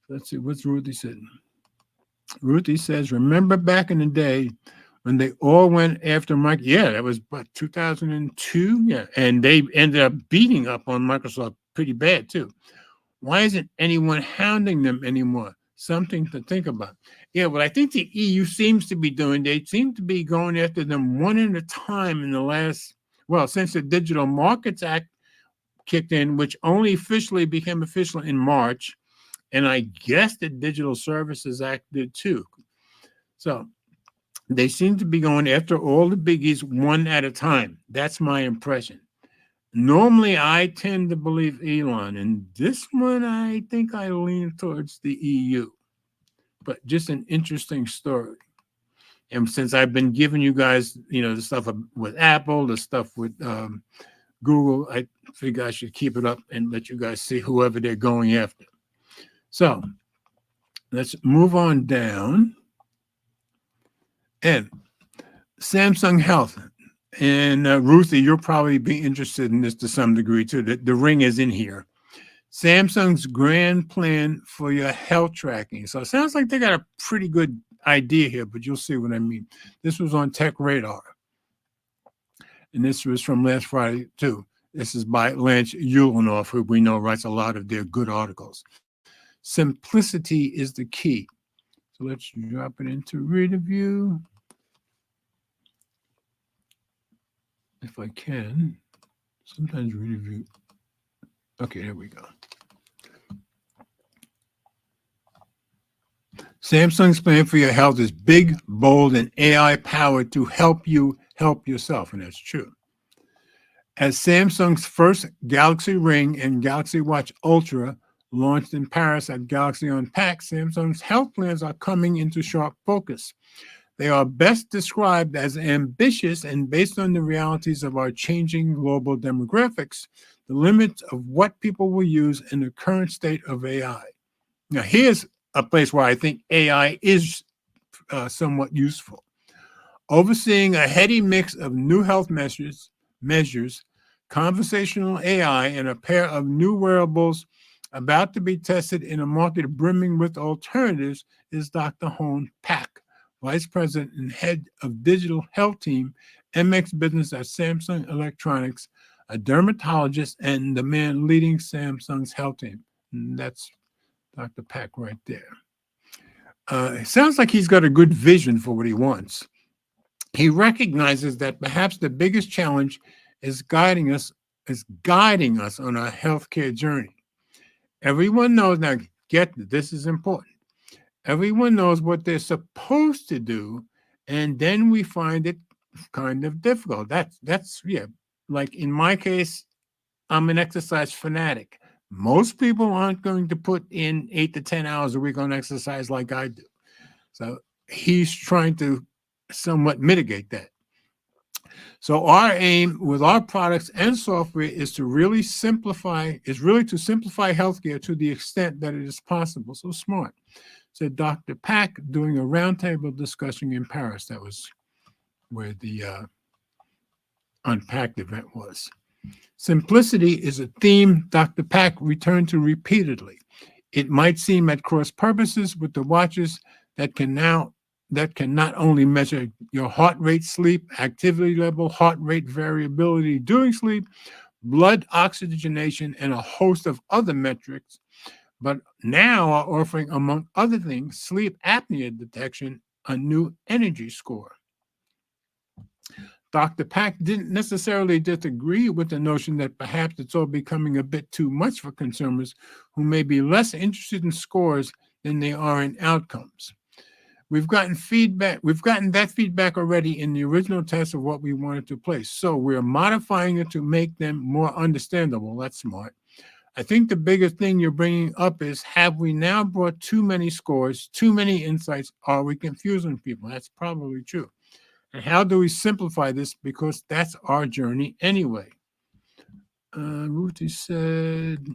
Let's see, what's Ruthie saying? Ruthie says, remember back in the day when they all went after Mike? Yeah, that was what, 2002? Yeah, and they ended up beating up on Microsoft pretty bad too. Why isn't anyone hounding them anymore? Something to think about. Yeah, what I think the EU seems to be doing, they seem to be going after them one at a time in the last, well, since the Digital Markets Act kicked in, which only officially became official in March. And I guess the Digital Services Act did too. So they seem to be going after all the biggies one at a time. That's my impression. Normally, I tend to believe Elon, and this one, I think I lean towards the EU. But just an interesting story. And since I've been giving you guys, the stuff with Apple, the stuff with Google, I figure I should keep it up and let you guys see whoever they're going after. So let's move on down. And Samsung Health. And Ruthie, you'll probably be interested in this to some degree too. The ring is in here. Samsung's grand plan for your health tracking. So it sounds like they got a pretty good idea here, but you'll see what I mean. This was on Tech Radar. And this was from last Friday too. This is by Lance Ulanoff, who we know writes a lot of their good articles. Simplicity is the key. So let's drop it into reader view. If I can. Sometimes reader view. Okay, there we go. Samsung's plan for your health is big, bold, and AI powered to help you help yourself, and that's true. As Samsung's first Galaxy Ring and Galaxy Watch Ultra launched in Paris at Galaxy Unpacked, Samsung's health plans are coming into sharp focus. They are best described as ambitious and based on the realities of our changing global demographics, the limits of what people will use in the current state of AI. Now, here's a place where I think AI is somewhat useful. Overseeing a heady mix of new health measures, conversational AI, and a pair of new wearables about to be tested in a market brimming with alternatives is Dr. Hone Pak, Vice President and Head of Digital Health Team, MX Business at Samsung Electronics, a dermatologist, and the man leading Samsung's health team. And that's Dr. Pak right there. It sounds like he's got a good vision for what he wants. He recognizes that perhaps the biggest challenge is guiding us on our healthcare journey. Everyone knows, now get this is important. Everyone knows what they're supposed to do, and then we find it kind of difficult. That's like in my case, I'm an exercise fanatic. Most people aren't going to put in 8 to 10 hours a week on exercise like I do. So he's trying to somewhat mitigate that. So our aim with our products and software is to really simplify healthcare to the extent that it is possible. So smart, said Dr. Pak doing a roundtable discussion in Paris. That was where the Unpacked event was. Simplicity is a theme Dr. Pak returned to repeatedly. It might seem at cross purposes with the watches that can not only measure your heart rate, sleep, activity level, heart rate variability during sleep, blood oxygenation, and a host of other metrics, but now are offering, among other things, sleep apnea detection, a new energy score. Dr. Pak didn't necessarily disagree with the notion that perhaps it's all becoming a bit too much for consumers who may be less interested in scores than they are in outcomes. We've gotten that feedback already in the original test of what we wanted to place. So we're modifying it to make them more understandable. That's smart. I think the biggest thing you're bringing up is, have we now brought too many scores, too many insights? Are we confusing people? That's probably true. And how do we simplify this? Because that's our journey anyway. Ruthie said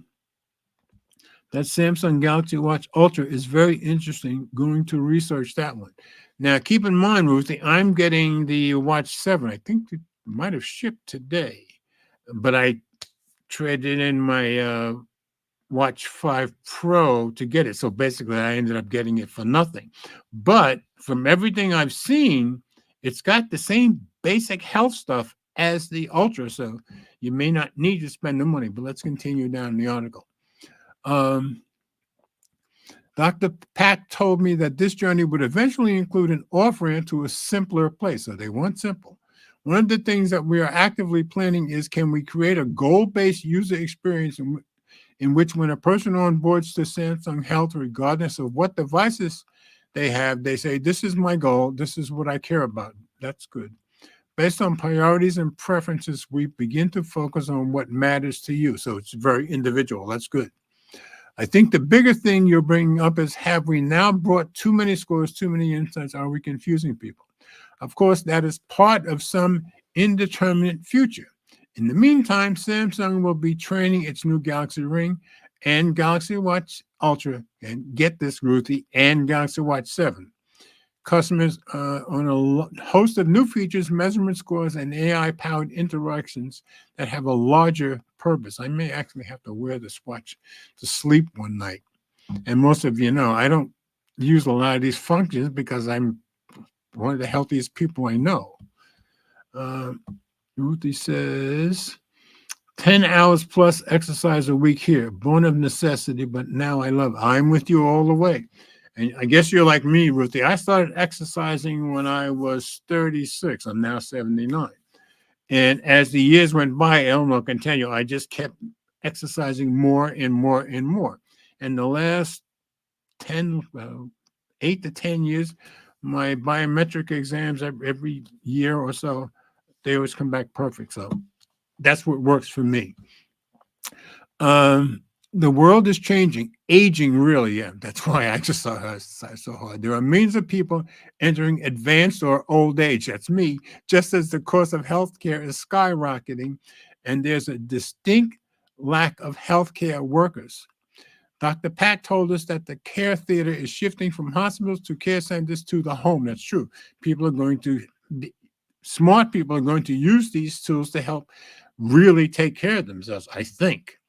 that Samsung Galaxy Watch Ultra is very interesting. Going to research that one. Now, keep in mind, Ruthie, I'm getting the Watch 7. I think it might have shipped today, but I traded in my Watch 5 Pro to get it. So basically, I ended up getting it for nothing. But from everything I've seen, it's got the same basic health stuff as the Ultra. So you may not need to spend the money, but let's continue down the article. Dr. Pack told me that this journey would eventually include an off-ramp to a simpler place. So they want simple. One of the things that we are actively planning is, can we create a goal-based user experience in which when a person onboards to Samsung Health, regardless of what devices they have, they say, this is my goal, this is what I care about. That's good. Based on priorities and preferences, we begin to focus on what matters to you. So it's very individual. That's good. I think the bigger thing you're bringing up is, have we now brought too many scores, too many insights? Are we confusing people? Of course, that is part of some indeterminate future. In the meantime, Samsung will be training its new Galaxy Ring and Galaxy Watch Ultra, and get this, Ruthie, and Galaxy Watch 7. Customers on a host of new features, measurement scores, and AI-powered interactions that have a larger purpose. I may actually have to wear this watch to sleep one night. And most of you know, I don't use a lot of these functions because I'm one of the healthiest people I know. Ruthie says, 10 hours plus exercise a week here, born of necessity, but now I love it. I'm with you all the way. And I guess you're like me, Ruthie. I started exercising when I was 36. I'm now 79. And as the years went by, Eleanor can tell you, I just kept exercising more and more and more. And the last 8 to 10 years, my biometric exams every year or so, they always come back perfect. So that's what works for me. The world is changing, aging, really. Yeah, that's why I exercise so hard. There are millions of people entering advanced or old age. That's me. Just as the cost of healthcare is skyrocketing, and there's a distinct lack of healthcare workers. Dr. Pack told us that the care theater is shifting from hospitals to care centers to the home. That's true. Smart people are going to use these tools to help really take care of themselves, I think.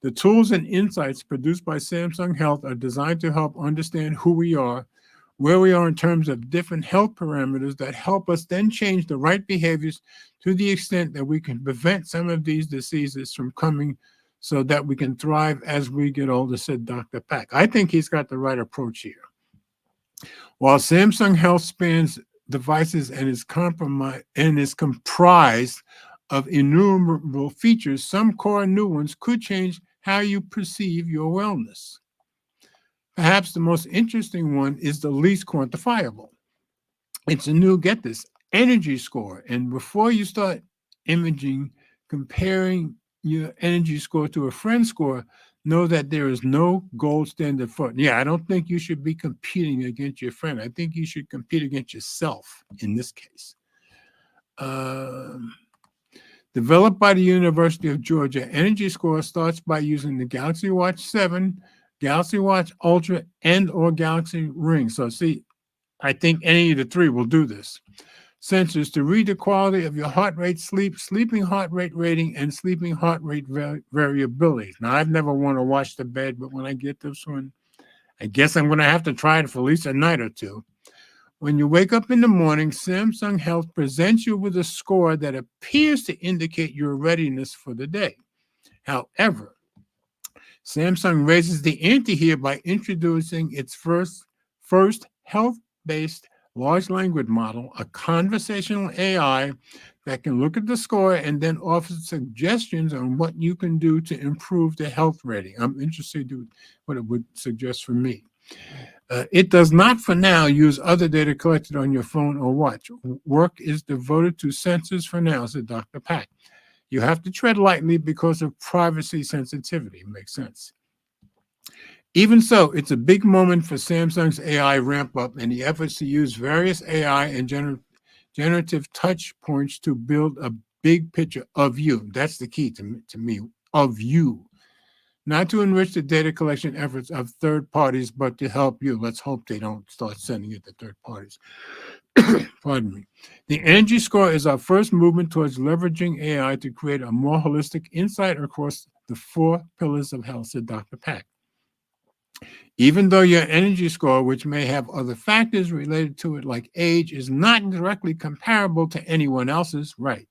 The tools and insights produced by Samsung Health are designed to help understand who we are, where we are in terms of different health parameters that help us then change the right behaviors to the extent that we can prevent some of these diseases from coming, so that we can thrive as we get older, said Dr. Pack. I think he's got the right approach here. While Samsung Health spans devices and is comprised of innumerable features, some core new ones could change how you perceive your wellness. Perhaps the most interesting one is the least quantifiable. It's a new, get this, energy score. And before you start comparing your energy score to a friend score, know that there is no gold standard for it. Yeah, I don't think you should be competing against your friend. I think you should compete against yourself in this case. Developed by the University of Georgia, Energy Score starts by using the Galaxy Watch 7, Galaxy Watch Ultra, and or Galaxy Ring. So see, I think any of the three will do this. Sensors to read the quality of your heart rate, sleeping heart rate rating, and sleeping heart rate variability. Now, I've never worn a watch to bed, but when I get this one, I guess I'm going to have to try it for at least a night or two. When you wake up in the morning, Samsung Health presents you with a score that appears to indicate your readiness for the day. However, Samsung raises the ante here by introducing its first health-based large language model, a conversational AI that can look at the score and then offer suggestions on what you can do to improve the health rating. I'm interested in what it would suggest for me. It does not, for now, use other data collected on your phone or watch. Work is devoted to sensors for now, said Dr. Pack. You have to tread lightly because of privacy sensitivity. Makes sense. Even so, it's a big moment for Samsung's AI ramp up and the efforts to use various AI and generative touch points to build a big picture of you. That's the key to me, of you. not to enrich the data collection efforts of third parties, but to help you. Let's hope they don't start sending it to third parties. Pardon me. The energy score is our first movement towards leveraging AI to create a more holistic insight across the 4 pillars of health, said Dr. Pack. Even though your energy score, which may have other factors related to it like age, is not directly comparable to anyone else's, right?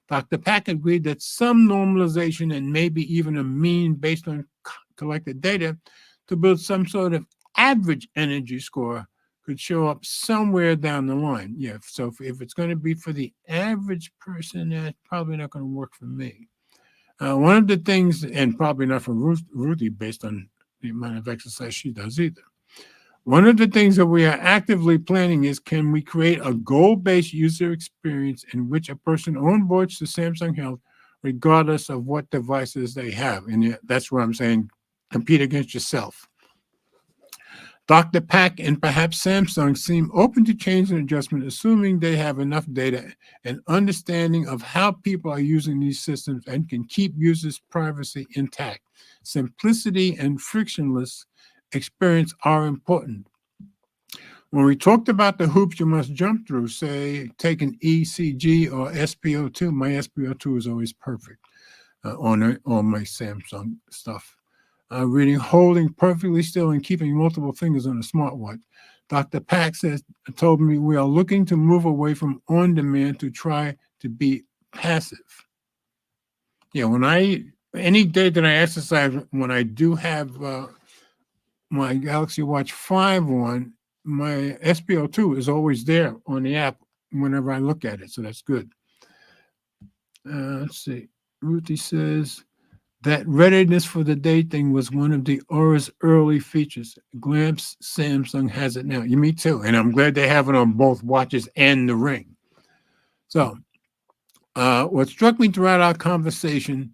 Dr. Pack agreed that some normalization and maybe even a mean based on collected data to build some sort of average energy score could show up somewhere down the line. Yeah, so if it's going to be for the average person, that's probably not going to work for me. One of the things, and probably not for Ruthie based on the amount of exercise she does either. One of the things that we are actively planning is, can we create a goal-based user experience in which a person onboards to Samsung Health regardless of what devices they have? And that's where I'm saying compete against yourself. Dr. Pack and perhaps Samsung seem open to change and adjustment, assuming they have enough data and understanding of how people are using these systems and can keep users' privacy intact. Simplicity and frictionless experience are important. When we talked about the hoops you must jump through, say, take an ECG or SpO2, my SpO2 is always perfect on my Samsung stuff. Reading, holding perfectly still and keeping multiple fingers on a smartwatch. Dr. Pack told me we are looking to move away from on-demand to try to be passive. Yeah, any day that I exercise, when I do have my Galaxy Watch 5 on, my SpO2 is always there on the app whenever I look at it, so that's good. Let's see. Ruthie says, that readiness for the day thing was one of the Aura's early features. Glance Samsung has it now. Me too. And I'm glad they have it on both watches and the Ring. So what struck me throughout our conversation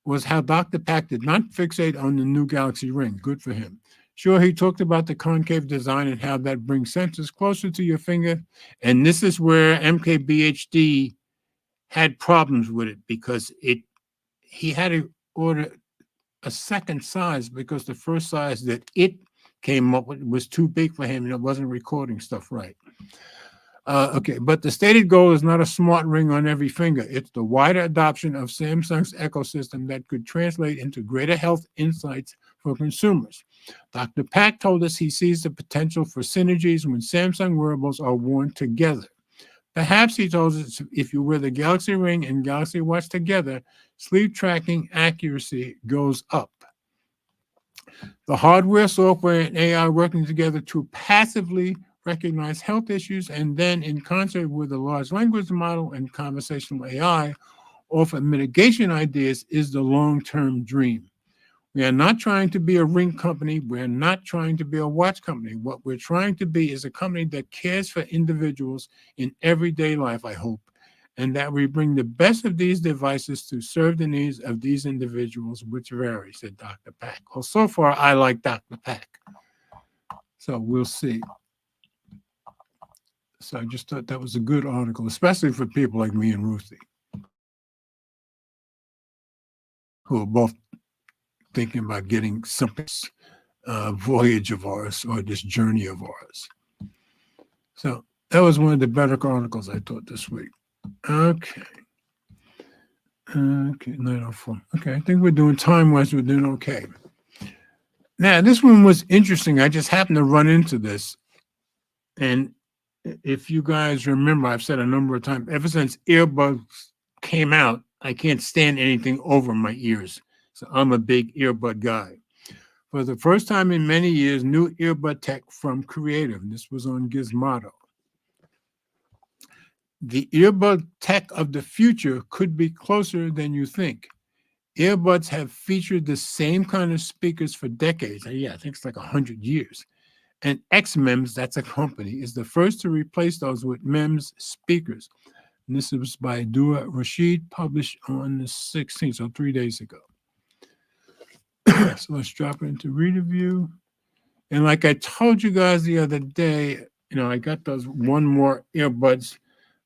was how Dr. Pack did not fixate on the new Galaxy Ring. Good for him. Sure, he talked about the concave design and how that brings sensors closer to your finger. And this is where MKBHD had problems with it, because he had to order a second size because the first size that it came up with was too big for him and it wasn't recording stuff right. Okay, but the stated goal is not a smart ring on every finger. It's the wider adoption of Samsung's ecosystem that could translate into greater health insights for consumers. Dr. Pack told us he sees the potential for synergies when Samsung wearables are worn together. Perhaps, he told us, if you wear the Galaxy Ring and Galaxy Watch together, sleep tracking accuracy goes up. The hardware, software, and AI working together to passively recognize health issues and then, in concert with a large language model and conversational AI, offer mitigation ideas is the long-term dream. We are not trying to be a ring company. We're not trying to be a watch company. What we're trying to be is a company that cares for individuals in everyday life, I hope, and that we bring the best of these devices to serve the needs of these individuals, which vary, said Dr. Pack. Well, so far, I like Dr. Pack. So we'll see. So I just thought that was a good article, especially for people like me and Ruthie, who are both thinking about getting something, voyage of ours or this journey of ours. So that was one of the better articles I thought this week. Okay. Okay, 9:04. Okay, I think we're doing time-wise, we're doing okay. Now, this one was interesting. I just happened to run into this. And if you guys remember, I've said a number of times, ever since earbuds came out, I can't stand anything over my ears. So I'm a big earbud guy. For the first time in many years, new earbud tech from Creative. And this was on Gizmodo. The earbud tech of the future could be closer than you think. Earbuds have featured the same kind of speakers for decades. Yeah, I think it's like 100 years. And XMEMS, that's a company, is the first to replace those with MEMS speakers. And this was by Dua Rashid, published on the 16th, so 3 days ago. So let's drop into reader view. And like I told you guys the other day, I got those one more earbuds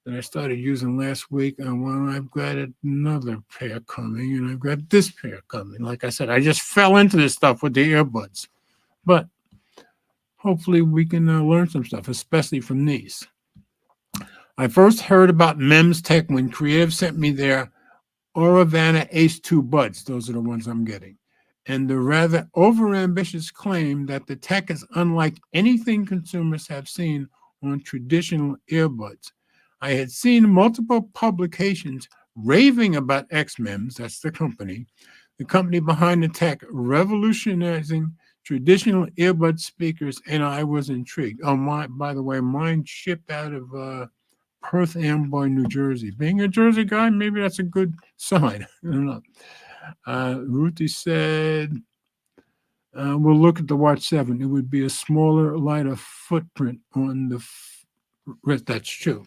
that I started using last week. And well, I've got another pair coming, and I've got this pair coming. Like I said, I just fell into this stuff with the earbuds. But hopefully we can learn some stuff, especially from these. I first heard about MEMS Tech when Creative sent me their Auravana Ace 2 buds. Those are the ones I'm getting. And the rather overambitious claim that the tech is unlike anything consumers have seen on traditional earbuds. I had seen multiple publications raving about XMEMS, that's the company behind the tech, revolutionizing traditional earbud speakers, and I was intrigued. Oh, by the way, mine shipped out of Perth Amboy, New Jersey. Being a Jersey guy, maybe that's a good sign. I don't know. Ruthie said, we'll look at the Watch 7. It would be a smaller, lighter footprint on the wrist. That's true.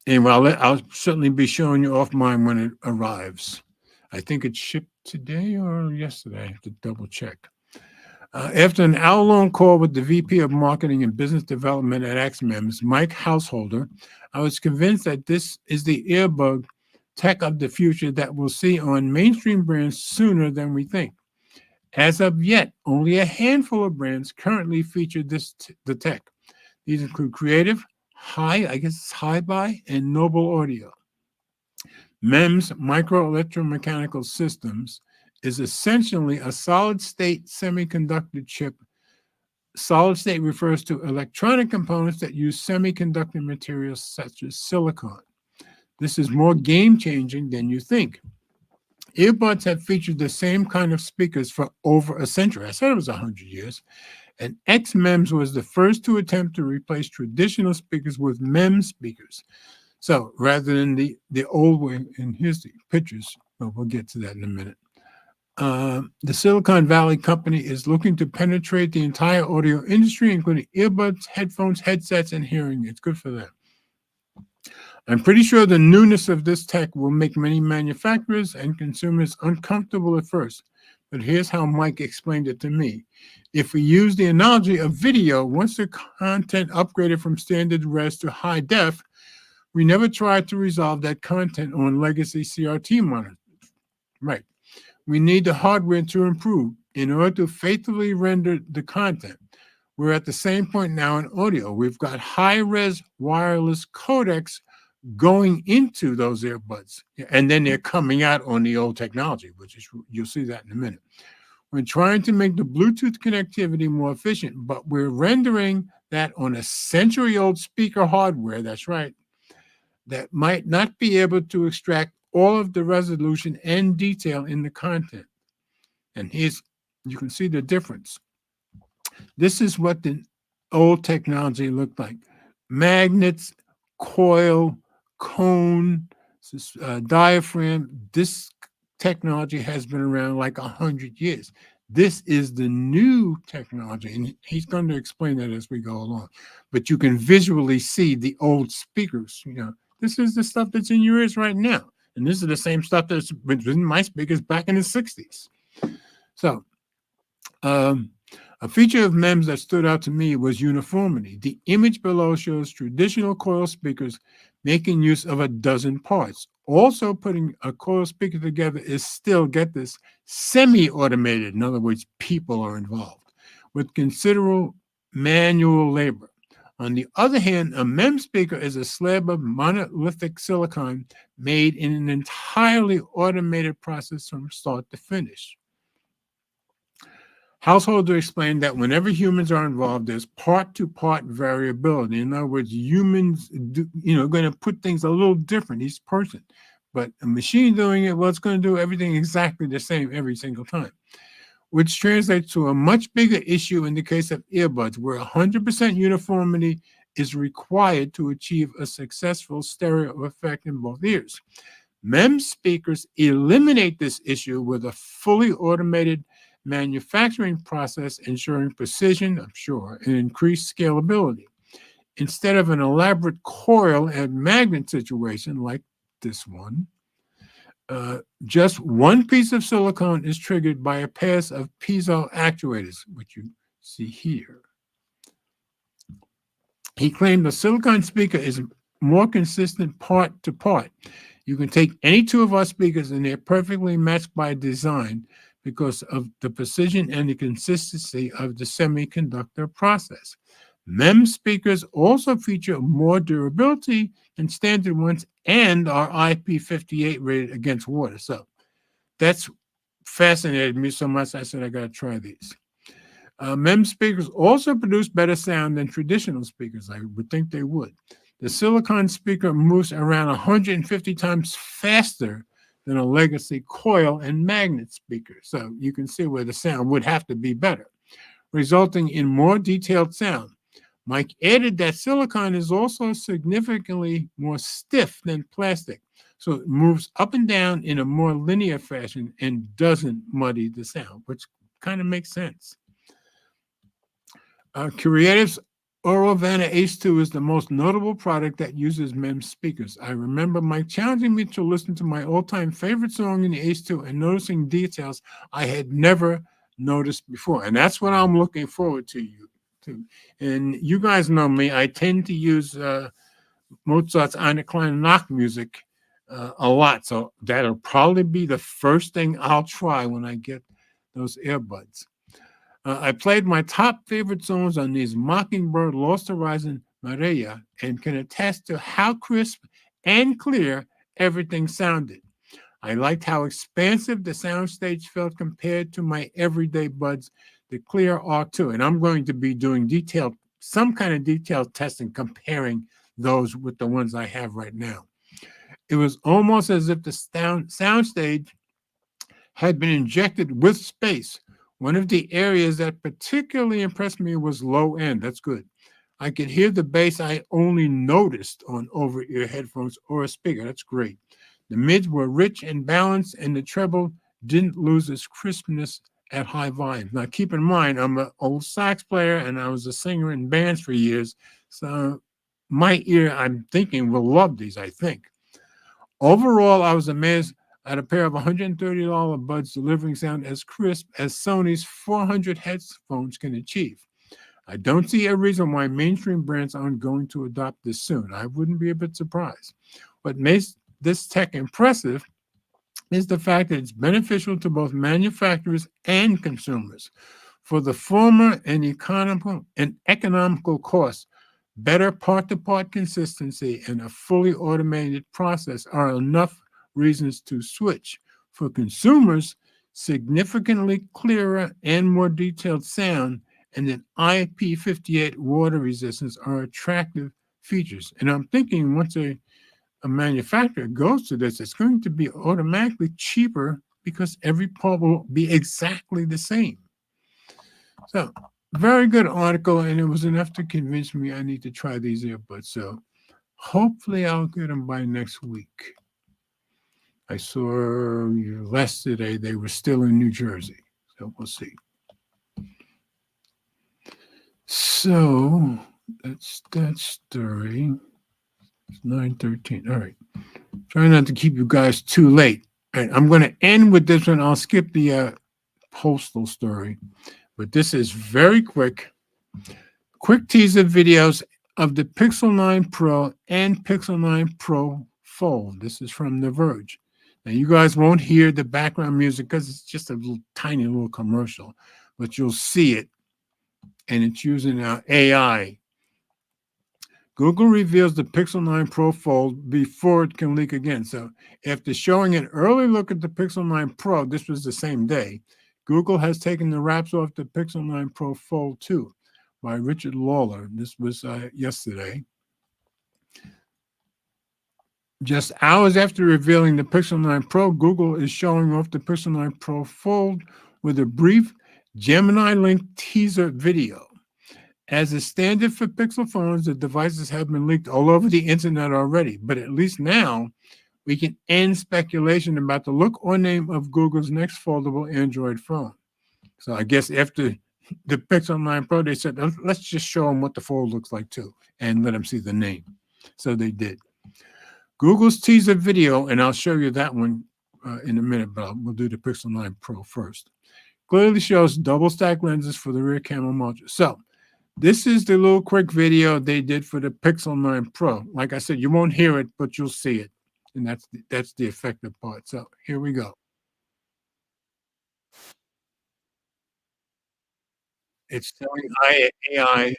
Anyway, I'll certainly be showing you off mine when it arrives. I think it shipped today or yesterday. I have to double check. After an hour-long call with the VP of Marketing and Business Development at XMEMS, Mike Householder, I was convinced that this is the earbud tech of the future that we'll see on mainstream brands sooner than we think. As of yet, only a handful of brands currently feature the tech. These include Creative, Hi-Buy, and Noble Audio. MEMS, Micro Electromechanical Systems, is essentially a solid-state semiconductor chip. Solid state refers to electronic components that use semiconductor materials such as silicon. This is more game-changing than you think. Earbuds have featured the same kind of speakers for over a century. I said it was 100 years. And XMEMS was the first to attempt to replace traditional speakers with MEMS speakers. So rather than the old way, and here's the pictures, but we'll get to that in a minute. The Silicon Valley company is looking to penetrate the entire audio industry, including earbuds, headphones, headsets, and hearing aids. Good for them. I'm pretty sure the newness of this tech will make many manufacturers and consumers uncomfortable at first. But here's how Mike explained it to me. If we use the analogy of video, once the content upgraded from standard res to high def, we never tried to resolve that content on legacy CRT monitors. Right. We need the hardware to improve in order to faithfully render the content. We're at the same point now in audio. We've got high-res wireless codecs going into those earbuds, and then they're coming out on the old technology, which is, you'll see that in a minute. We're trying to make the Bluetooth connectivity more efficient, but we're rendering that on a century-old speaker hardware, that's right, that might not be able to extract all of the resolution and detail in the content. And here's, you can see the difference. This is what the old technology looked like. Magnets, coil, cone, diaphragm. This technology has been around like 100 years. This is the new technology, and he's going to explain that as we go along. But you can visually see the old speakers. You know, this is the stuff that's in your ears right now. And this is the same stuff that's been in my speakers back in the 60s. So a feature of MEMS that stood out to me was uniformity. The image below shows traditional coil speakers making use of a dozen parts. Also putting a coil speaker together is still, get this, semi-automated. In other words, people are involved with considerable manual labor. On the other hand, a MEMS speaker is a slab of monolithic silicon made in an entirely automated process from start to finish. Householder explained that whenever humans are involved, there's part-to-part variability. In other words, humans, going to put things a little different each person. But a machine doing it, well, it's going to do everything exactly the same every single time, which translates to a much bigger issue in the case of earbuds, where 100% uniformity is required to achieve a successful stereo effect in both ears. MEMS speakers eliminate this issue with a fully automated manufacturing process, ensuring precision, I'm sure, and increased scalability. Instead of an elaborate coil and magnet situation like this one, just one piece of silicone is triggered by a pair of piezo actuators, which you see here. He claimed the silicon speaker is more consistent part to part. You can take any two of our speakers and they're perfectly matched by design because of the precision and the consistency of the semiconductor process. MEMS speakers also feature more durability than standard ones and are IP58 rated against water. So that's fascinated me so much. I said, I got to try these. MEMS speakers also produce better sound than traditional speakers. I would think they would. The silicon speaker moves around 150 times faster than a legacy coil and magnet speaker. So you can see where the sound would have to be better, resulting in more detailed sound. Mike added that silicon is also significantly more stiff than plastic, so it moves up and down in a more linear fashion and doesn't muddy the sound, which kind of makes sense. Creative's Auravana Ace 2 is the most notable product that uses MEMS speakers. I remember Mike challenging me to listen to my all-time favorite song in the Ace 2 and noticing details I had never noticed before. And that's what I'm looking forward to you to. And you guys know me, I tend to use Mozart's Eine kleine Nachtmusik a lot. So that'll probably be the first thing I'll try when I get those earbuds. I played my top favorite songs on these Mockingbird, Lost Horizon, Maria, and can attest to how crisp and clear everything sounded. I liked how expansive the soundstage felt compared to my everyday buds, the Clear R2. And I'm going to be doing some kind of detailed testing, comparing those with the ones I have right now. It was almost as if the soundstage had been injected with space. One of the areas that particularly impressed me was low end. That's good. I could hear the bass I only noticed on over-ear headphones or a speaker. That's great. The mids were rich and balanced, and the treble didn't lose its crispness at high volumes. Now, keep in mind, I'm an old sax player, and I was a singer in bands for years. So my ear, I'm thinking, will love these, I think. Overall, I was amazed at a pair of $130 buds delivering sound as crisp as Sony's 400 headphones can achieve. I don't see a reason why mainstream brands aren't going to adopt this soon. I wouldn't be a bit surprised. What makes this tech impressive is the fact that it's beneficial to both manufacturers and consumers. For the former, an economical cost, better part-to-part consistency, and a fully automated process are enough reasons to switch. For consumers, significantly clearer and more detailed sound and an IP58 water resistance are attractive features. And I'm thinking once a manufacturer goes to this, it's going to be automatically cheaper because every part will be exactly the same. So, very good article, and it was enough to convince me I need to try these earbuds. So, hopefully, I'll get them by next week. I saw yesterday they were still in New Jersey, so we'll see. So, that's that story. It's 9:13. All right. Try not to keep you guys too late. All right, I'm going to end with this one. I'll skip the postal story, but this is very quick. Quick teaser videos of the Pixel 9 Pro and Pixel 9 Pro Fold. This is from The Verge. Now, you guys won't hear the background music because it's just a tiny little commercial, but you'll see it, and it's using AI. Google reveals the Pixel 9 Pro Fold before it can leak again. So after showing an early look at the Pixel 9 Pro, this was the same day, Google has taken the wraps off the Pixel 9 Pro Fold 2 by Richard Lawler. This was yesterday. Just hours after revealing the Pixel 9 Pro, Google is showing off the Pixel 9 Pro Fold with a brief Gemini-linked teaser video. As is standard for Pixel phones, the devices have been leaked all over the internet already, but at least now we can end speculation about the look or name of Google's next foldable Android phone. So I guess after the Pixel 9 Pro, they said, let's just show them what the Fold looks like too, and let them see the name. So they did. Google's teaser video, and I'll show you that one in a minute, but we'll do the Pixel 9 Pro first, clearly shows double stack lenses for the rear camera module. So This is the little quick video they did for the Pixel 9 Pro. Like I said, you won't hear it, but you'll see it. And that's the effective part. So here we go. It's telling AI,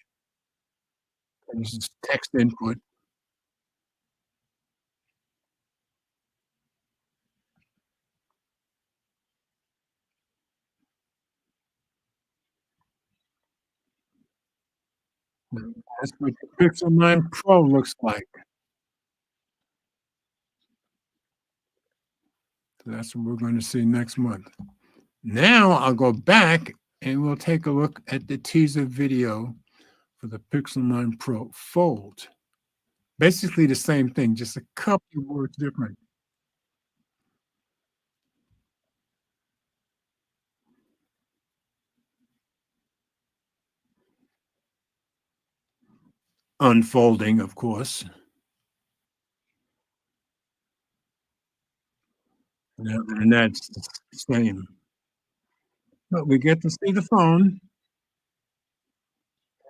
and this is text input. That's what the Pixel 9 Pro looks like. So that's what we're going to see next month. Now I'll go back and we'll take a look at the teaser video for the Pixel 9 Pro Fold. Basically the same thing, just a couple of words different. Unfolding, of course. Yeah, and that's the same. But we get to see the phone,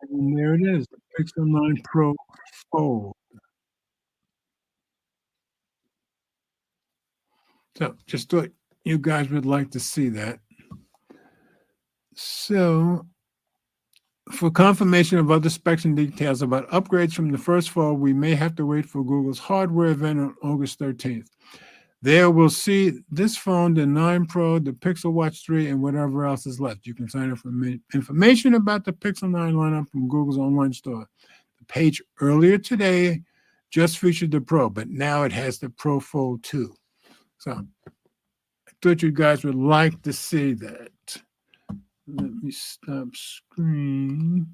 and there it is, the Pixel 9 Pro Fold. So just thought you guys would like to see that. So for confirmation of other specs and details about upgrades from the first fall, we may have to wait for Google's hardware event on August 13th. There we'll see this phone, the 9 Pro, the Pixel Watch 3, and whatever else is left. You can sign up for information about the Pixel 9 lineup from Google's online store. The page earlier today just featured the Pro, but now it has the Pro Fold 2. So I thought you guys would like to see that. Let me stop screen.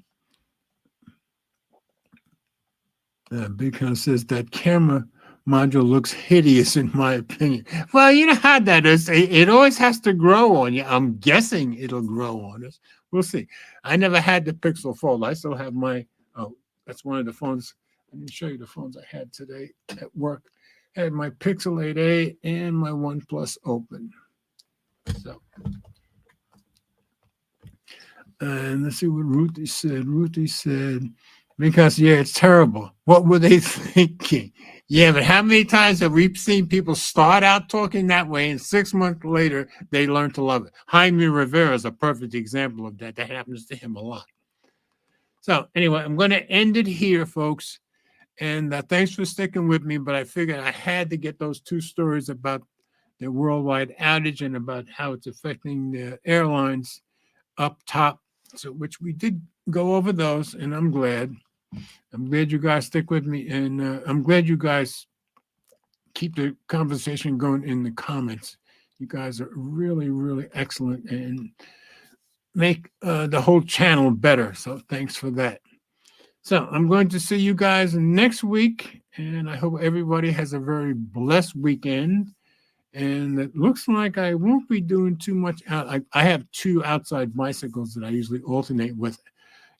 Big House says that camera module looks hideous in my opinion. Well, you know how that is. It always has to grow on you. I'm guessing it'll grow on us. We'll see. I never had the Pixel Fold. I still have my, that's one of the phones. Let me show you the phones I had today at work. I had my Pixel 8a and my OnePlus Open. So, and let's see what Ruthie said. Ruthie said, because, yeah, it's terrible. What were they thinking? Yeah, but how many times have we seen people start out talking that way and 6 months later they learn to love it? Jaime Rivera is a perfect example of that. That happens to him a lot. So anyway, I'm going to end it here, folks. And thanks for sticking with me, but I figured I had to get those two stories about the worldwide outage and about how it's affecting the airlines up top. So which we did go over those, and I'm glad. I'm glad you guys stick with me, and I'm glad you guys keep the conversation going in the comments. You guys are really, really excellent and make the whole channel better. So thanks for that. So I'm going to see you guys next week, and I hope everybody has a very blessed weekend. And it looks like I won't be doing too much out. I have two outside bicycles that I usually alternate with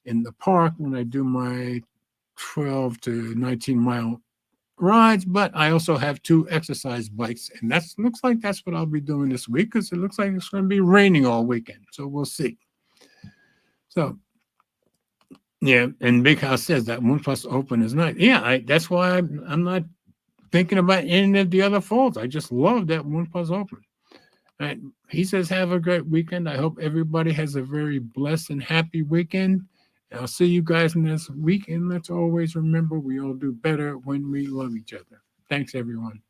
in the park when I do my 12 to 19 mile rides, but I also have two exercise bikes, and looks like that's what I'll be doing this week because it looks like it's going to be raining all weekend. So we'll see. So yeah, and Big House says that OnePlus Open is nice. Yeah, that's why I'm not thinking about any of the other folds. I just love that OnePlus Open. And he says, have a great weekend. I hope everybody has a very blessed and happy weekend. I'll see you guys next week. And let's always remember we all do better when we love each other. Thanks, everyone.